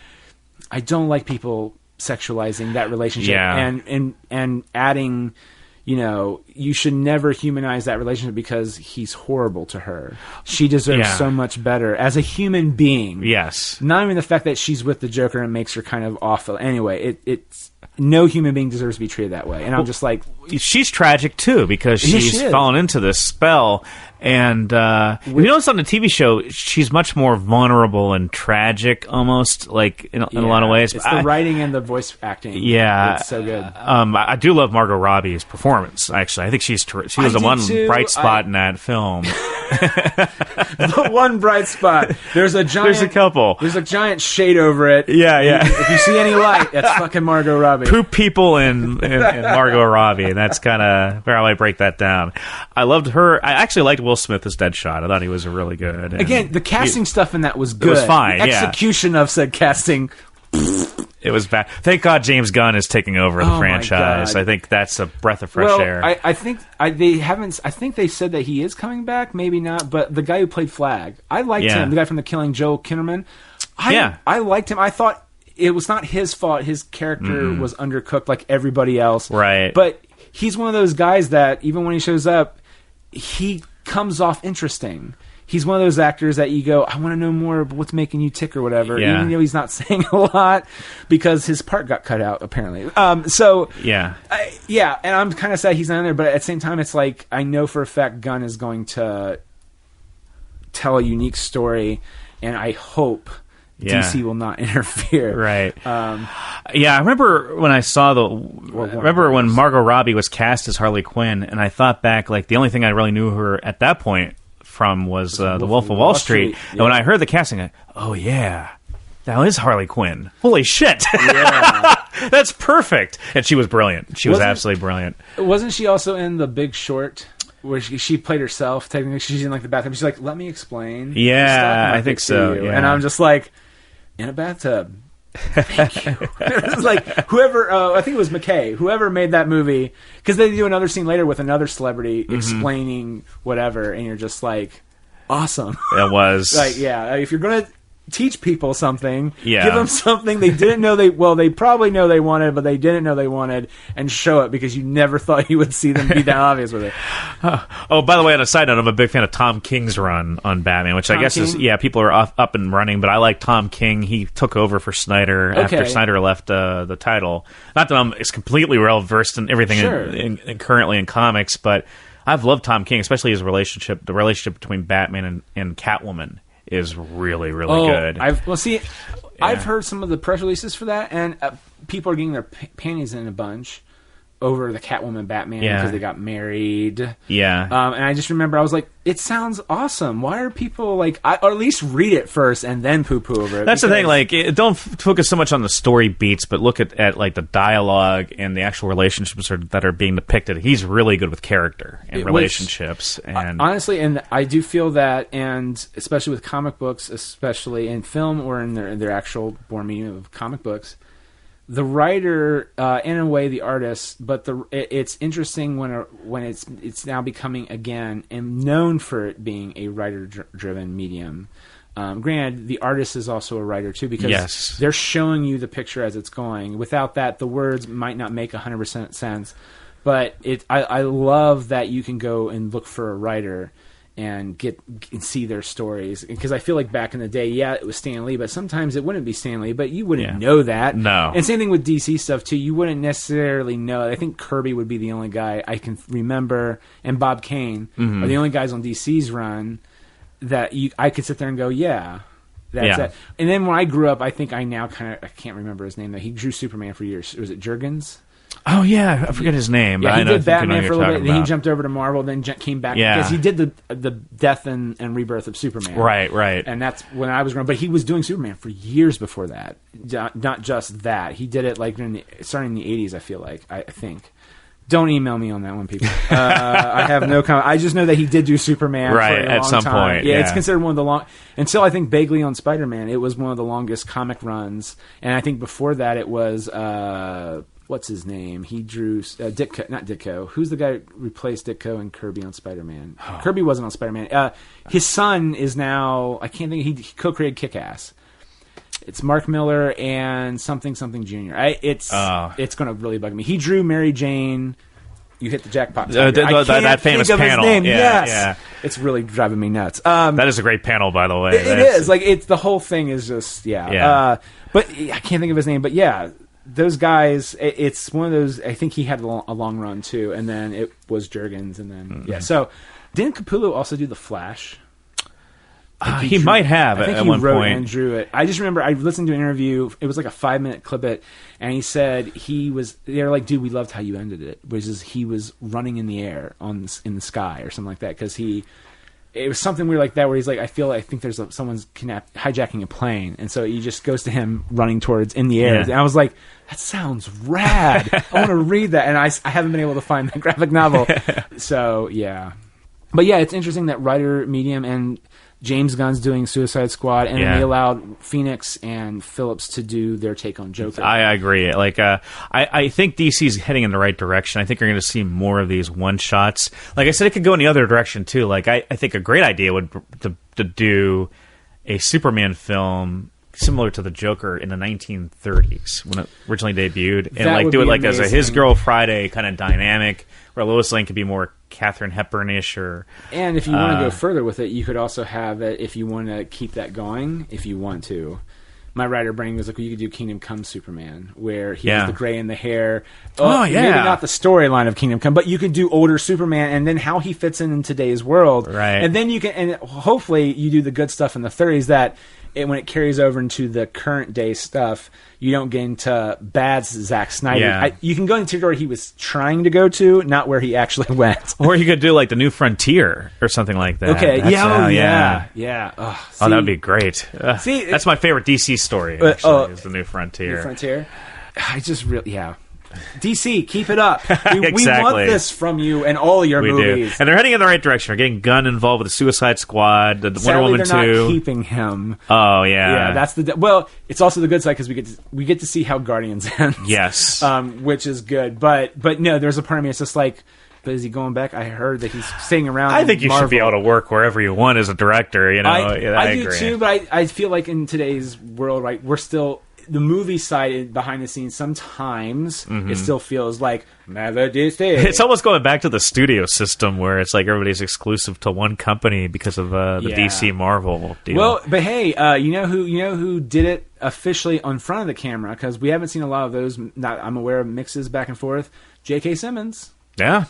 I don't like people sexualizing that relationship and adding, you should never humanize that relationship because he's horrible to her. She deserves so much better as a human being. Yes. Not even the fact that she's with the Joker and makes her kind of awful. Anyway, it's no human being deserves to be treated that way. And I'm just like... She's tragic, too, because she's fallen into this spell. And you notice on the TV show, she's much more vulnerable and tragic, almost, like, in a lot of ways. It's the writing and the voice acting. Yeah. It's so good. I do love Margot Robbie's performance, actually. I think she was the one bright spot in that film. The one bright spot. There's a couple. There's a giant shade over it. Yeah. If you see any light, that's fucking Margot Robbie. Poop people and Margot Robbie, and that's kind of how I break that down. I loved her. I actually liked Will Smith as Deadshot. I thought he was really good. And again, the casting stuff in that was good. It was fine. The execution of said casting. It was bad. Thank God James Gunn is taking over the franchise. I think that's a breath of fresh air. I think they haven't. I think they said that he is coming back. Maybe not. But the guy who played Flag, I liked him. The guy from The Killing, Joel Kinnaman. I liked him. I thought it was not his fault. His character was undercooked like everybody else. Right. But he's one of those guys that even when he shows up, he comes off interesting. He's one of those actors that you go, I want to know more of what's making you tick or whatever, even though he's not saying a lot because his part got cut out, apparently. And I'm kind of sad he's not in there, but at the same time, it's like, I know for a fact Gunn is going to tell a unique story, and I hope DC will not interfere. Right. I remember when I saw when Margot Robbie was cast as Harley Quinn, and I thought back, like, the only thing I really knew her at that point from was The Wolf of Wall Street. And when I heard the casting, that is Harley Quinn. Holy shit. Yeah. That's perfect. And she was brilliant. She was absolutely brilliant. Wasn't she also in The Big Short, where she played herself? Technically, she's in like the bathroom. She's like, let me explain. Yeah, I think so. Yeah. And I'm just like, in a bathtub. Thank you. It's like whoever, I think it was McKay, whoever made that movie, because they do another scene later with another celebrity explaining whatever, and you're just like, awesome. It was like, if you're gonna teach people something, give them something they didn't know they probably know they wanted, but they didn't know they wanted, and show it, because you never thought you would see them be that obvious with it. Oh, by the way, on a side note, I'm a big fan of Tom King's run on Batman, which I guess is people are up and running, but I like Tom King. He took over for Snyder after Snyder left the title. Not that I'm completely well versed in everything in currently in comics, but I've loved Tom King, especially his relationship between Batman and Catwoman is really, really good. I've heard some of the press releases for that, and people are getting their panties in a bunch over the Catwoman Batman because they got married. Yeah. And I just remember I was like, it sounds awesome. Why are people like, or at least read it first and then poo-poo over it? That's the thing. Like, don't focus so much on the story beats, but look at like the dialogue and the actual relationships that are being depicted. He's really good with character and relationships. And honestly, and I do feel that, and especially with comic books, especially in film or in their actual born medium of comic books, the writer, in a way, the artist, but it's interesting when it's now becoming again and known for it being a writer-driven medium. Granted, the artist is also a writer too, because they're showing you the picture as it's going. Without that, the words might not make 100% sense. But I love that you can go and look for a writer and see their stories, because I feel like back in the day, it was Stan Lee, but sometimes it wouldn't be Stan Lee, but you wouldn't know that. No. And same thing with DC stuff too. You wouldn't necessarily know. I think Kirby would be the only guy I can remember, and Bob Kane are the only guys on DC's run that I could sit there and go, that's it. And then when I grew up, I think I can't remember his name though. He drew Superman for years. Was it Jurgens? Oh yeah, I forget his name. Yeah, but he I know, did Batman for a little bit, then he about. jumped over to Marvel, then came back Yeah. because he did the death and rebirth of Superman. Right. And that's when I was growing. But he was doing Superman for years before that. Not just that. He did it like starting in the 80s, I feel like. I think. Don't email me on that one, people. I have no comment. I just know that he did do Superman for a at long some time. point. Yeah, it's considered one of the until I think Bagley on Spider-Man, it was one of the longest comic runs. And I think before that it was, what's his name? He drew, Ditko, not Ditko. Who's the guy who replaced Ditko and Kirby on Spider-Man? Oh. Kirby wasn't on Spider-Man. His son is now, I can't think, he co-created Kick-Ass. It's Mark Miller and something Jr. It's going to really bug me. He drew Mary Jane. You hit the jackpot. That famous panel. His name. Yes. It's really driving me nuts. That is a great panel, by the way. It is. Like, it's the whole thing is just, but I can't think of his name. But yeah, those guys, it's one of those, I think he had a long run too. And then it was Jurgens. And then, So didn't Capullo also do The Flash? He might have at one wrote point. And drew it. I just remember I listened to an interview. It was like a 5-minute clip and he said they're like, dude, we loved how you ended it, which is he was running in the air in the sky or something like that because it was something weird like that where he's like, I think there's someone's hijacking a plane, and so he just goes to him running towards in the air. And I was like, that sounds rad. I want to read that, and I haven't been able to find that graphic novel. So yeah, but yeah, it's interesting that writer medium and James Gunn's doing Suicide Squad, and then they allowed Phoenix and Phillips to do their take on Joker. I agree. Like, I think DC's heading in the right direction. I think we're going to see more of these one-shots. Like I said, it could go in the other direction, too. Like, I think a great idea would to do a Superman film similar to the Joker in the 1930s when it originally debuted, and like do it like amazing. As a His Girl Friday kind of dynamic, where Lois Lane could be more Katharine Hepburn-ish. And if you want to go further with it, you could also have it if you want to keep that going. If you want to, my writer brain was like, well, you could do Kingdom Come Superman, where he has the gray in the hair. Maybe not the storyline of Kingdom Come, but you could do older Superman, and then how he fits in today's world. Right. And then you can, and hopefully you do the good stuff in the 30s that. When it carries over into the current day stuff, you don't get into bad Zack Snyder. Yeah. You can go into where he was trying to go to, not where he actually went. Or you could do like the New Frontier or something like that. Okay, yeah. Oh, that would be great. See, that's my favorite DC story. Actually, is the New Frontier. New Frontier. I just really, DC, keep it up. Exactly. We want this from you and all your movies. Do. And they're heading in the right direction. We're getting Gunn involved with the Suicide Squad, the Sadly, Wonder Woman 2. They're not keeping him. Oh, yeah. Yeah, that's well, it's also the good side because we get to see how Guardians ends. Yes. Which is good. But no, there's a part of me that's just like, but is he going back? I heard that he's staying around. I think you Marvel. should be able to work wherever you want as a director. You know, I do agree. too, but I feel like in today's world, right, we're still the movie side behind the scenes. Sometimes it still feels like it's almost going back to the studio system where it's like everybody's exclusive to one company because of the DC Marvel deal. Well, but hey, you know who did it officially on front of the camera, because we haven't seen a lot of those. I'm aware of mixes back and forth. J.K. Simmons. Yeah.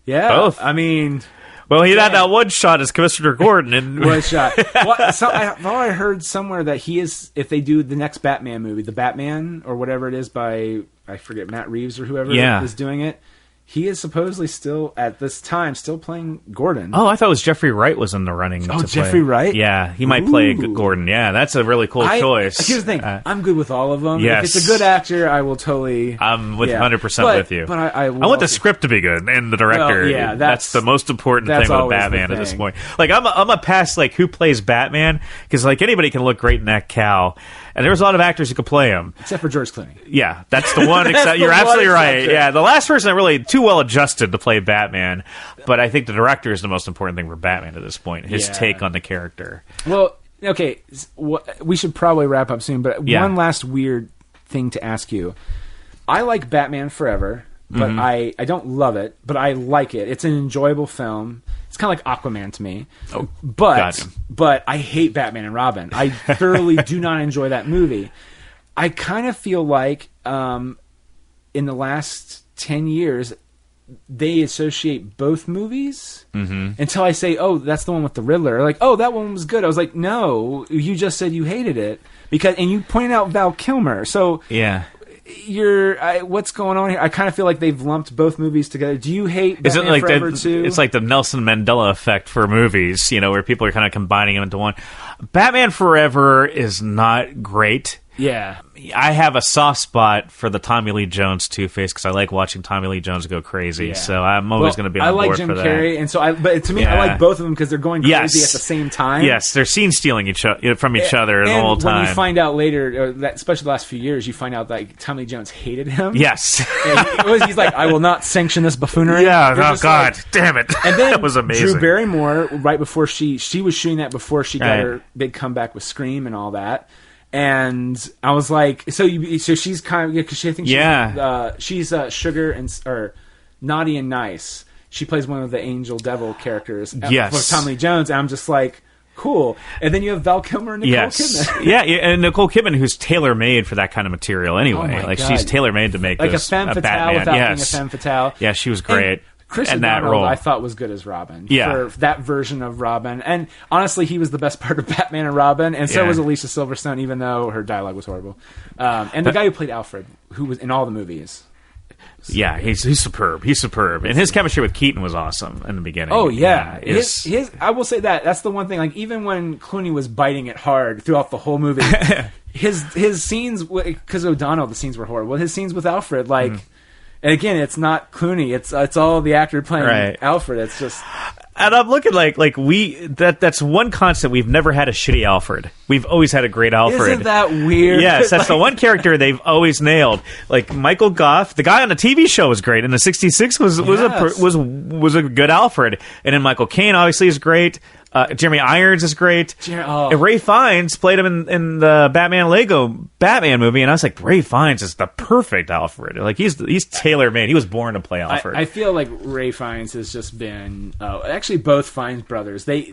Both. I mean. Well, he had that one shot as Commissioner Gordon. And one shot. Well, so I heard somewhere that he is, if they do the next Batman movie, the Batman or whatever it is by, I forget, Matt Reeves or whoever is doing it, he is supposedly still, at this time, still playing Gordon. Oh, I thought it was Jeffrey Wright was in the running. Oh, Jeffrey Wright? Yeah, he might play Gordon. Yeah, that's a really cool choice. Here's the thing. I'm good with all of them. Yes. If it's a good actor, I will totally... I'm 100% with you. But I want the script to be good and the director. Well, that's the most important thing with Batman at this point. Like, I'm a past, like, who plays Batman? Because, like, anybody can look great in that cowl. And there's a lot of actors who could play him. Except for George Clooney. Yeah, that's the one. You're absolutely right. Yeah, the last person that really too well adjusted to play Batman. But I think the director is the most important thing for Batman at this point. His take on the character. Well, okay, we should probably wrap up soon. But one last weird thing to ask you. I like Batman Forever, but I don't love it. But I like it. It's an enjoyable film. It's kind of like Aquaman to me. Oh, but I hate Batman and Robin. I thoroughly do not enjoy that movie. I kind of feel like in the last 10 years, they associate both movies until I say, oh, that's the one with the Riddler. Like, oh, that one was good. I was like, no, you just said you hated it. And you pointed out Val Kilmer. So yeah. what's going on here? I kind of feel like they've lumped both movies together. Do you hate Is it Batman like Forever too? It's like the Nelson Mandela effect for movies, where people are kind of combining them into one. Batman Forever is not great. Yeah. I have a soft spot for the Tommy Lee Jones Two-Face because I like watching Tommy Lee Jones go crazy. Yeah. So I'm always going to be on board for that. I like Jim Carrey, and so but to me, I like both of them because they're going crazy at the same time. Yes, they're scene stealing from each other the whole time. When you find out later, especially the last few years, you find out that Tommy Lee Jones hated him. Yes. He's like, I will not sanction this buffoonery. Yeah, oh God, damn it. And then that was amazing. Drew Barrymore, right before she was shooting that before she got her big comeback with Scream and all that. And I was like, so she's kind of, because she thinks she's Sugar or Naughty and Nice. She plays one of the angel devil characters for Tommy Lee Jones. And I'm just like, cool. And then you have Val Kilmer and Nicole Kidman. Yeah, and Nicole Kidman, who's tailor-made for that kind of material anyway. God. She's tailor-made to make like this a femme fatale Batman. without being a femme fatale. Yeah, she was great. Chris and that O'Donnell, role I thought was good as Robin. For that version of Robin. And honestly, he was the best part of Batman and Robin, and so was Alicia Silverstone, even though her dialogue was horrible. And the guy who played Alfred, who was in all the movies. Yeah, he's superb. He's superb. And his chemistry with Keaton was awesome in the beginning. Oh, yeah. His I will say that's the one thing. Like, even when Clooney was biting it hard throughout the whole movie, his scenes, because O'Donnell, the scenes were horrible. His scenes with Alfred, like... And again, it's not Clooney. It's all the actor playing Alfred. It's just... And I'm looking that's one constant. We've never had a shitty Alfred. We've always had a great Alfred. Isn't that weird? Yes, that's the one character they've always nailed. Like Michael Gough, the guy on the TV show was great. In the '66 was a good Alfred. And then Michael Caine obviously is great. Jeremy Irons is great. And Ray Fiennes played him in the Lego Batman movie, and I was like, Ray Fiennes is the perfect Alfred. Like he's tailor-made. He was born to play Alfred. I feel like Ray Fiennes has just been actually both Fiennes brothers. They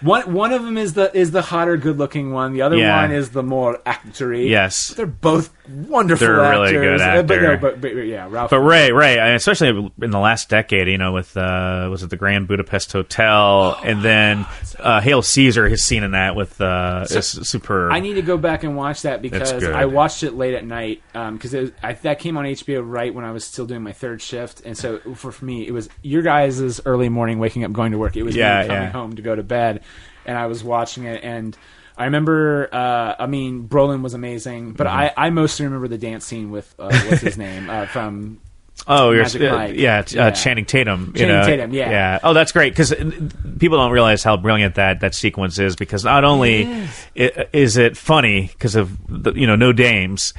one of them is the hotter, good-looking one. The other one is the more actory. Yes, they're both wonderful. They're actors. really good actors. But Ralph. But Ray, especially in the last decade, with was it the Grand Budapest Hotel, and then. Hail Caesar, his scene in that with is superb. I need to go back and watch that because I watched it late at night because that came on HBO right when I was still doing my third shift, and so for me it was your guys' early morning waking up going to work. It was me coming home to go to bed, and I was watching it, and I remember. Brolin was amazing, but I mostly remember the dance scene with what's his name from. Oh, Channing Tatum. Tatum, yeah. Oh, that's great because people don't realize how brilliant that sequence is because not only is it funny because of no dames,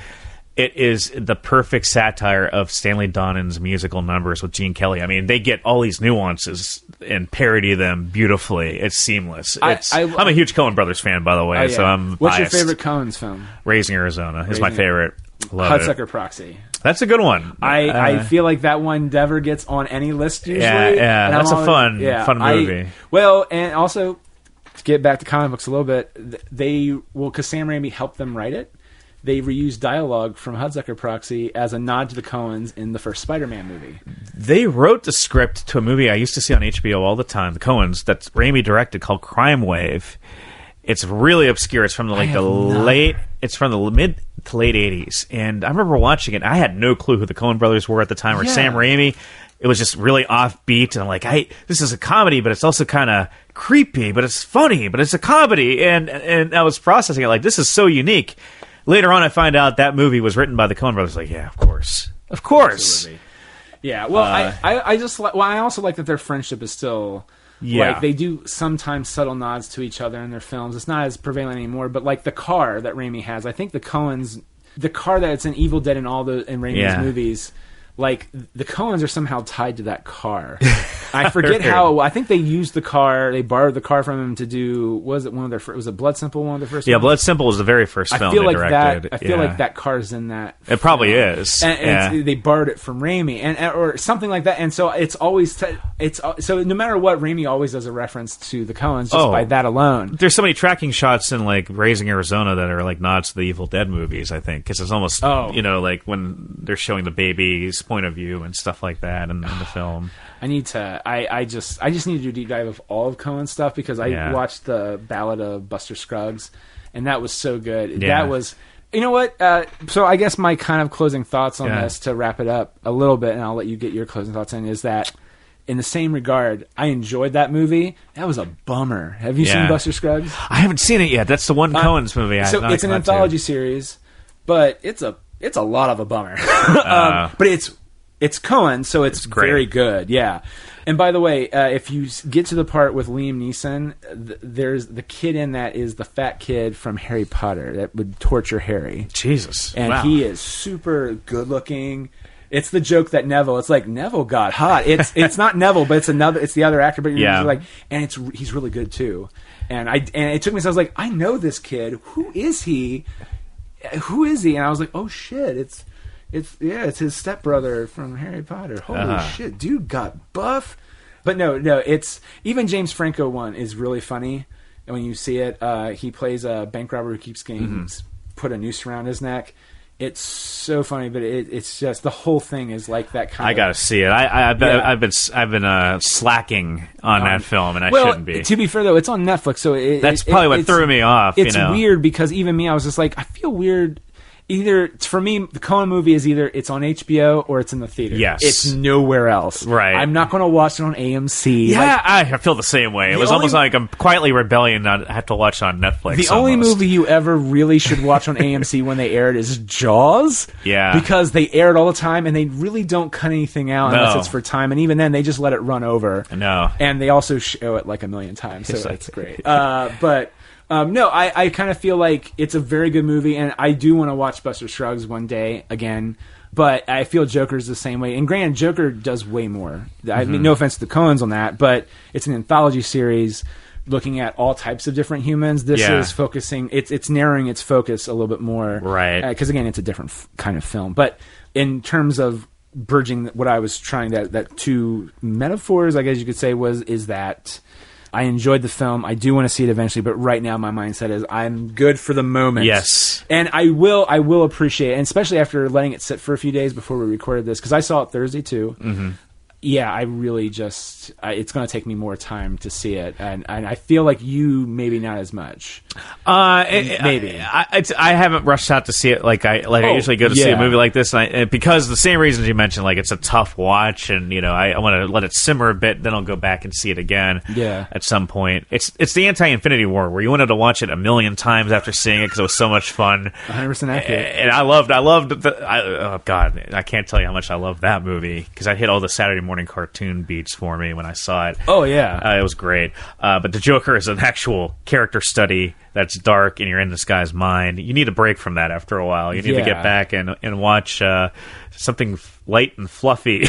it is the perfect satire of Stanley Donen's musical numbers with Gene Kelly. I mean, they get all these nuances and parody them beautifully. It's seamless. I'm a huge Coen Brothers fan, by the way, so I'm What's biased. your favorite Coens film? Raising Arizona is my favorite. Love Hudsucker Proxy. That's a good one. I feel like that one never gets on any list usually. Yeah. That's a fun movie. And also, to get back to comic books a little bit, because Sam Raimi helped them write it, they reused dialogue from Hudsucker Proxy as a nod to the Coens in the first Spider-Man movie. They wrote the script to a movie I used to see on HBO all the time, the Coens, that Raimi directed called Crime Wave. It's really obscure. It's from the mid to late 80s. And I remember watching it. I had no clue who the Coen brothers were at the time, or Sam Raimi. It was just really offbeat. And I'm like, this is a comedy, but it's also kind of creepy, but it's funny, but it's a comedy. And I was processing it like, this is so unique. Later on, I find out that movie was written by the Coen brothers. Like, yeah, of course. Of course. Absolutely. Yeah, well, I also like that their friendship is still... Yeah. Like, they do sometimes subtle nods to each other in their films. It's not as prevalent anymore, but like the car that Raimi has, I think the Coens, the car that's in Evil Dead and all in Raimi's movies, like the Coens are somehow tied to that car. I forget how. I think they used the car. They borrowed the car from him to do. Was it one of their? Was it Blood Simple? One of the first. Yeah, ones? Blood Simple was the very first film they directed. I feel like that car's in that. It probably is. And they borrowed it from Raimi, or something like that. And so it's always so no matter what, Raimi always does a reference to the Coens just by that alone. There's so many tracking shots in like Raising Arizona that are like nods to the Evil Dead movies. I think because it's almost like when they're showing the baby's point of view and stuff like that in the film. I need to. I just need to do a deep dive of all of Coen's stuff because I watched the Ballad of Buster Scruggs, and that was so good. Yeah. You know what? So I guess my kind of closing thoughts on this, to wrap it up a little bit, and I'll let you get your closing thoughts in, is that in the same regard, I enjoyed that movie. That was a bummer. Have you seen Buster Scruggs? I haven't seen it yet. That's the one Coen's movie. It's an anthology series, but it's a lot of a bummer. But it's Coen, so it's very good. Yeah. And by the way, if you get to the part with Liam Neeson, there's the kid in that is the fat kid from Harry Potter that would torture Harry. Jesus. And he is super good looking. It's the joke that Neville. It's like Neville got hot. It's not Neville, but it's the other actor. But you're like, and he's really good too. And it took me. So I was like, I know this kid. Who is he? Who is he? And I was like, oh shit, it's his stepbrother from Harry Potter. Holy shit, dude got buff. But no, it's even James Franco one is really funny. And when you see it, he plays a bank robber who keeps getting put a noose around his neck. It's so funny, but it's just the whole thing is like that kind of. I gotta see it. I've been slacking on that film, and I shouldn't be. To be fair though, it's on Netflix, so that's probably what threw me off. It's weird because even me, I was just like, I feel weird. Either for me, the Coen movie is either it's on HBO or it's in the theater. Yes, it's nowhere else. Right. I'm not going to watch it on AMC. Yeah, I feel the same way. It was almost like I'm quietly rebelling not have to watch on Netflix. The only movie you ever really should watch on AMC when they air it is Jaws. Yeah, because they air it all the time and they really don't cut anything out unless it's for time, and even then they just let it run over. No, and they also show it like a million times, so it's great. But. No, I kind of feel like it's a very good movie, and I do want to watch Buster Scruggs one day again. But I feel Joker's the same way. And granted, Joker does way more. I mean, no offense to the Coens on that, but it's an anthology series looking at all types of different humans. This is focusing. It's narrowing its focus a little bit more, right? Because again, it's a different kind of film. But in terms of bridging, what I was trying that two metaphors, I guess you could say, is that. I enjoyed the film. I do want to see it eventually, but right now my mindset is I'm good for the moment. Yes. And I will appreciate it, and especially after letting it sit for a few days before we recorded this, because I saw it Thursday too. Mm-hmm. Yeah, I really it's going to take me more time to see it, and I feel like you maybe not as much. Maybe I haven't rushed out to see it like I usually go to see a movie like this, and because the same reasons you mentioned, like it's a tough watch, and I want to let it simmer a bit, then I'll go back and see it again. Yeah. At some point, it's the anti-Infinity War where you wanted to watch it a million times after seeing it because it was so much fun. 100% accurate. And I loved. Oh God, I can't tell you how much I loved that movie because I hit all the Saturday morning cartoon beats for me when I saw it. Oh yeah, it was great. But the Joker is an actual character study that's dark, and you're in this guy's mind. You need a break from that after a while. You need to get back and watch something light and fluffy.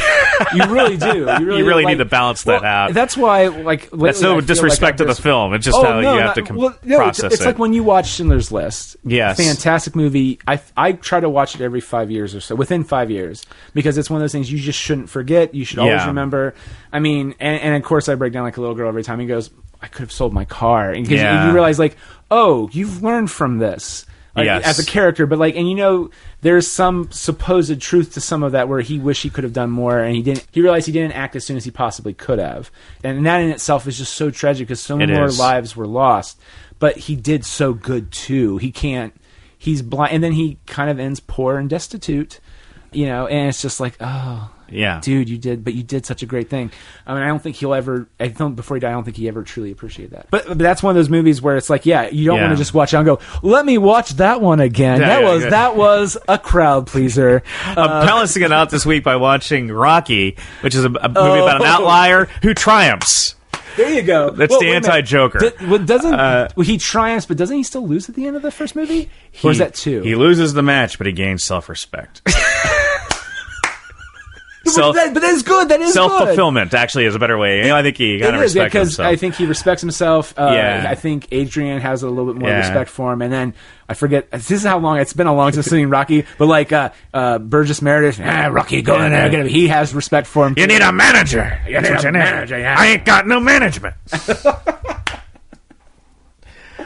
You really do. You really need to balance that out. That's why, lately, that's no disrespect to the film. It's just how you have to process it. It's like when you watch Schindler's List. Yes. Fantastic movie. I try to watch it every 5 years or so, within 5 years, because it's one of those things you just shouldn't forget. You should always remember. I mean, and of course I break down like a little girl every time he goes, I could have sold my car. And because you realize, like, oh, you've learned from this. As a character, but there's some supposed truth to some of that where he wished he could have done more, and he didn't. He realized he didn't act as soon as he possibly could have, and that in itself is just so tragic because so many more lives were lost. But he did so good too. He's blind, and then he kind of ends poor and destitute, and it's just like, oh. Yeah, dude, you did such a great thing. I mean, I don't think he'll ever. I don't before he died. I don't think he ever truly appreciated that. But that's one of those movies where it's like, you don't want to just watch it and go, let me watch that one again. That was a crowd pleaser. I'm balancing it out this week by watching Rocky, which is a movie about an outlier who triumphs. There you go. That's the anti-Joker. He triumphs, but doesn't he still lose at the end of the first movie? Or is that two? He loses the match, but he gains self-respect. But that is good. That is self-fulfillment. Actually, is a better way. I think he kind of respects himself. I think he respects himself. I think Adrian has a little bit more respect for him. And then I forget. This is how long it's been. A long time since seeing Rocky. But Burgess Meredith, Rocky, go in there. He has respect for him. You need a manager. You need a manager. Yeah. I ain't got no management.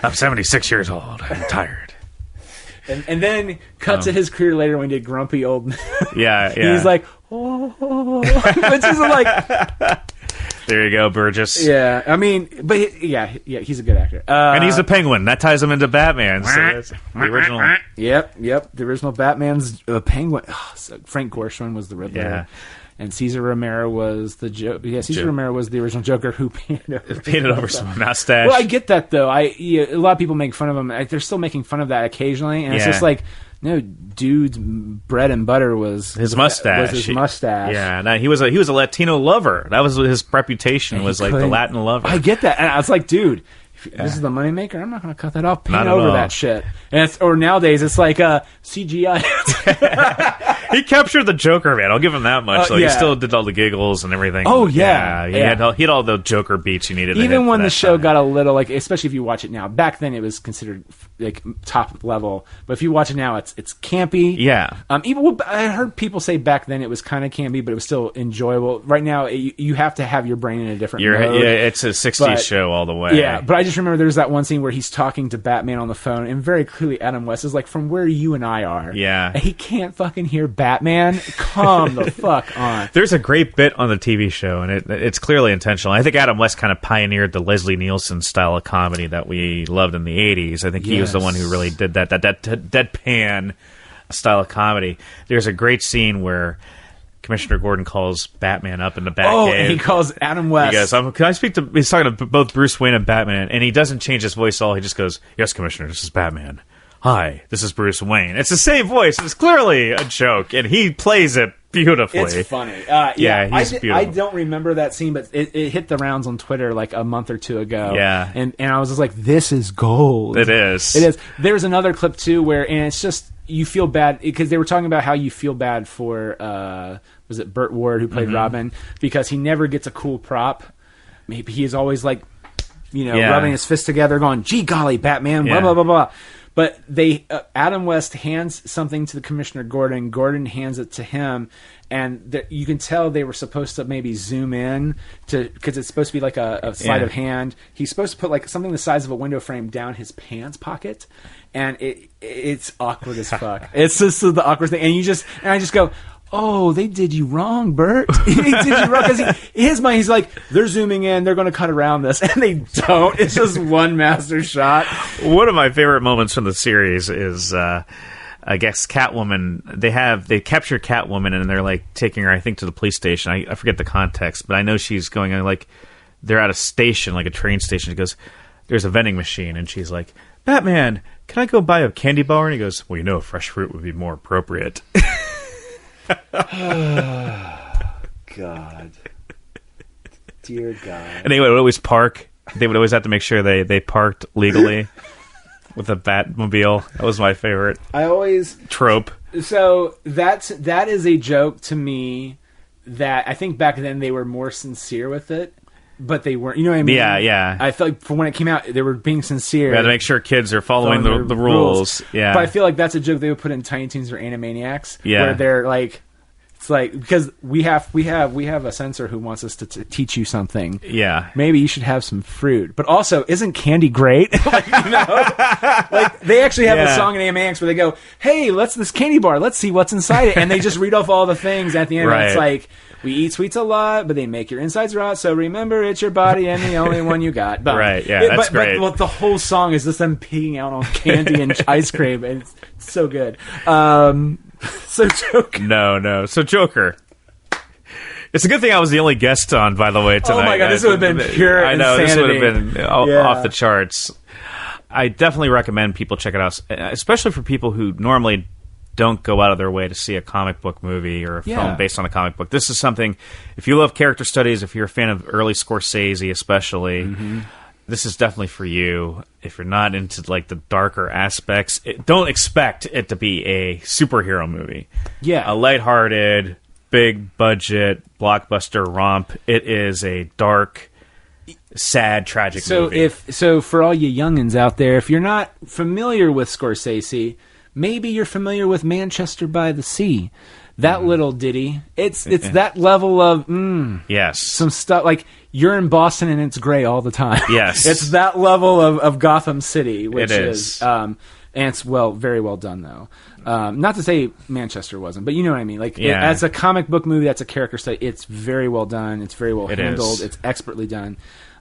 I'm 76 years old. I'm tired. And then cut to his career later when he did Grumpy Old Man. Yeah. He's like, oh, which is like, There you go, Burgess. Yeah, I mean, but he's a good actor. And he's a penguin. That ties him into Batman. So that's the original. Yep. The original Batman's penguin. Oh, so Frank Gorshin was the Riddler. Yeah. And Cesar Romero was the Romero was the original Joker who painted over some mustache. Well, I get that though. A lot of people make fun of him. They're still making fun of that occasionally, and it's just like, no, dude's bread and butter was his mustache. Yeah, no, he was a Latino lover. That was his reputation. Was like the Latin lover. I get that, and I was like, dude. This is the moneymaker. I'm not going to cut that off. Paint over that shit. And or nowadays, it's like CGI. He captured the Joker, man. I'll give him that much. He still did all the giggles and everything. Oh yeah, he had all the Joker beats you needed. Even when the show got a little like, especially if you watch it now. Back then, it was considered like top level. But if you watch it now, it's campy. Yeah. I heard people say back then it was kind of campy, but it was still enjoyable. Right now, you have to have your brain in a different mode. Yeah, it's a '60s show all the way. Yeah, but I just remember there's that one scene where he's talking to Batman on the phone, and very clearly Adam West is like, from where you and I are. Yeah. And he can't fucking hear Batman. Come the fuck on. There's a great bit on the TV show, and it's clearly intentional. I think Adam West kind of pioneered the Leslie Nielsen style of comedy that we loved in the 80s. I think he was the one who really did that deadpan style of comedy. There's a great scene where Commissioner Gordon calls Batman up in the Batcave. Oh, and he calls Adam West. He goes, can I speak to... He's talking to both Bruce Wayne and Batman, and he doesn't change his voice at all. He just goes, yes, Commissioner, this is Batman. Hi, this is Bruce Wayne. It's the same voice. It's clearly a joke, and he plays it beautifully. It's funny. He's beautiful. I don't remember that scene, but it hit the rounds on Twitter like a month or two ago. Yeah. And I was just like, this is gold. It is. It is. There's another clip, too, where... And it's just... You feel bad... Because they were talking about how you feel bad for... was it Burt Ward who played Robin? Because he never gets a cool prop. Maybe he is always like, rubbing his fists together, going, "Gee golly, Batman!" Blah blah blah blah. But Adam West hands something to the Commissioner Gordon. Gordon hands it to him, and you can tell they were supposed to maybe zoom in because it's supposed to be like a sleight of hand. He's supposed to put like something the size of a window frame down his pants pocket, and it's awkward as fuck. It's just the awkward thing, and I just go, oh, they did you wrong, Bert. They did you wrong. Because in his mind, he's like, they're zooming in, they're going to cut around this. And they don't. It's just one master shot. One of my favorite moments from the series is, I guess, Catwoman. They capture Catwoman, and they're like taking her, I think, to the police station. I forget the context, but I know she's going, like, they're at a station, like a train station. She goes, there's a vending machine, and she's like, Batman, can I go buy a candy bar? And he goes, well, fresh fruit would be more appropriate. God. Dear God. And they would always park. They would always have to make sure they parked legally with a Batmobile. That was my favorite. Trope. So that is a joke to me that I think back then they were more sincere with it. But they weren't, you know what I mean? Yeah. I felt like for when it came out, they were being sincere. We had to make sure kids are following the rules. Yeah. But I feel like that's a joke they would put in Tiny Toons or Animaniacs. Yeah. Where they're like, it's like, because we have a censor who wants us to teach you something. Yeah. Maybe you should have some fruit. But also, isn't candy great? Like they actually have a song in Animaniacs where they go, hey, this candy bar, let's see what's inside it. And they just read off all the things at the end. Right. It's like, we eat sweets a lot, but they make your insides rot. So remember, it's your body and the only one you got. But, right, yeah, that's great. But the whole song is just them pigging out on candy and ice cream, and it's so good. So Joker. No. So Joker. It's a good thing I was the only guest on, by the way, tonight. Oh my God, this would have been pure insanity. I know, this would have been off the charts. I definitely recommend people check it out, especially for people who normally don't go out of their way to see a comic book movie or a film based on a comic book. This is something, if you love character studies, if you're a fan of early Scorsese especially, this is definitely for you. If you're not into like the darker aspects, don't expect it to be a superhero movie. Yeah. A lighthearted, big budget, blockbuster romp. It is a dark, sad, tragic movie. So for all you youngins out there, if you're not familiar with Scorsese, maybe you're familiar with Manchester by the Sea. That little ditty. It's that level of yes, some stuff like you're in Boston and it's gray all the time. Yes, it's that level of Gotham City, which it is. And it's very well done though. Not to say Manchester wasn't, but you know what I mean. Like as a comic book movie, that's a character study. It's very well done. It's very well handled. It's expertly done.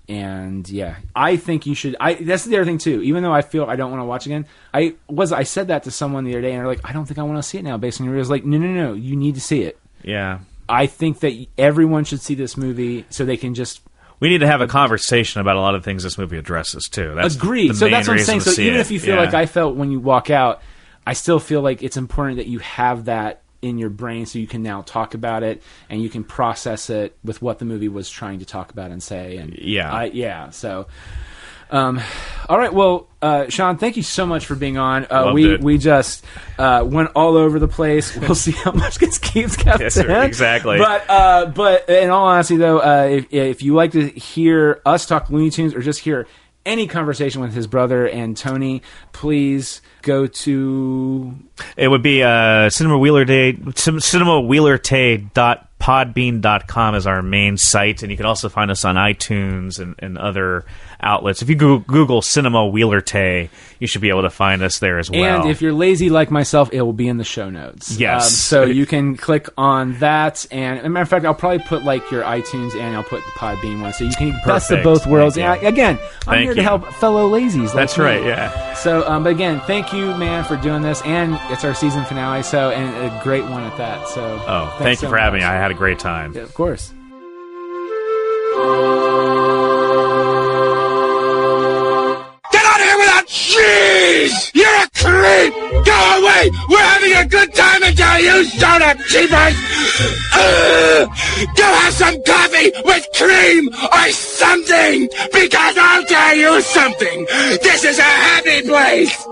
And I think you should. That's the other thing too. Even though I feel I don't want to watch again, I said that to someone the other day, and they're like, "I don't think I want to see it now." Based on your reviews, like, no, you need to see it. Yeah, I think that everyone should see this movie so they can just. We need to have a conversation about a lot of things this movie addresses too. That's agreed. So that's what I'm saying. So even if you feel like I felt when you walk out, I still feel like it's important that you have that in your brain so you can now talk about it and you can process it with what the movie was trying to talk about and say. And so all right, well, Sean, thank you so much for being on. We just went all over the place. We'll see how much gets kept in. Exactly. But in all honesty though, if you like to hear us talk Looney Tunes or just hear any conversation with his brother and Tony, please go to... It would be cinemawheelertay.podbean.com is our main site, and you can also find us on iTunes and other outlets. If you Google Cinema Wheeler Tay, you should be able to find us there as well. And if you're lazy like myself, it will be in the show notes. Yes. So you can click on that. And as a matter of fact, I'll probably put like your iTunes and I'll put the Podbean one. So you can best of both worlds. And again, I'm here to help fellow lazies. That's right, yeah. So, but again, thank you, man, for doing this. And it's our season finale, and a great one at that. So, thank you for having me. I had a great time. Yeah, of course. Jeez! You're a creep! Go away! We're having a good time until you start up, cheapers! Go have some coffee with cream or something! Because I'll tell you something! This is a happy place!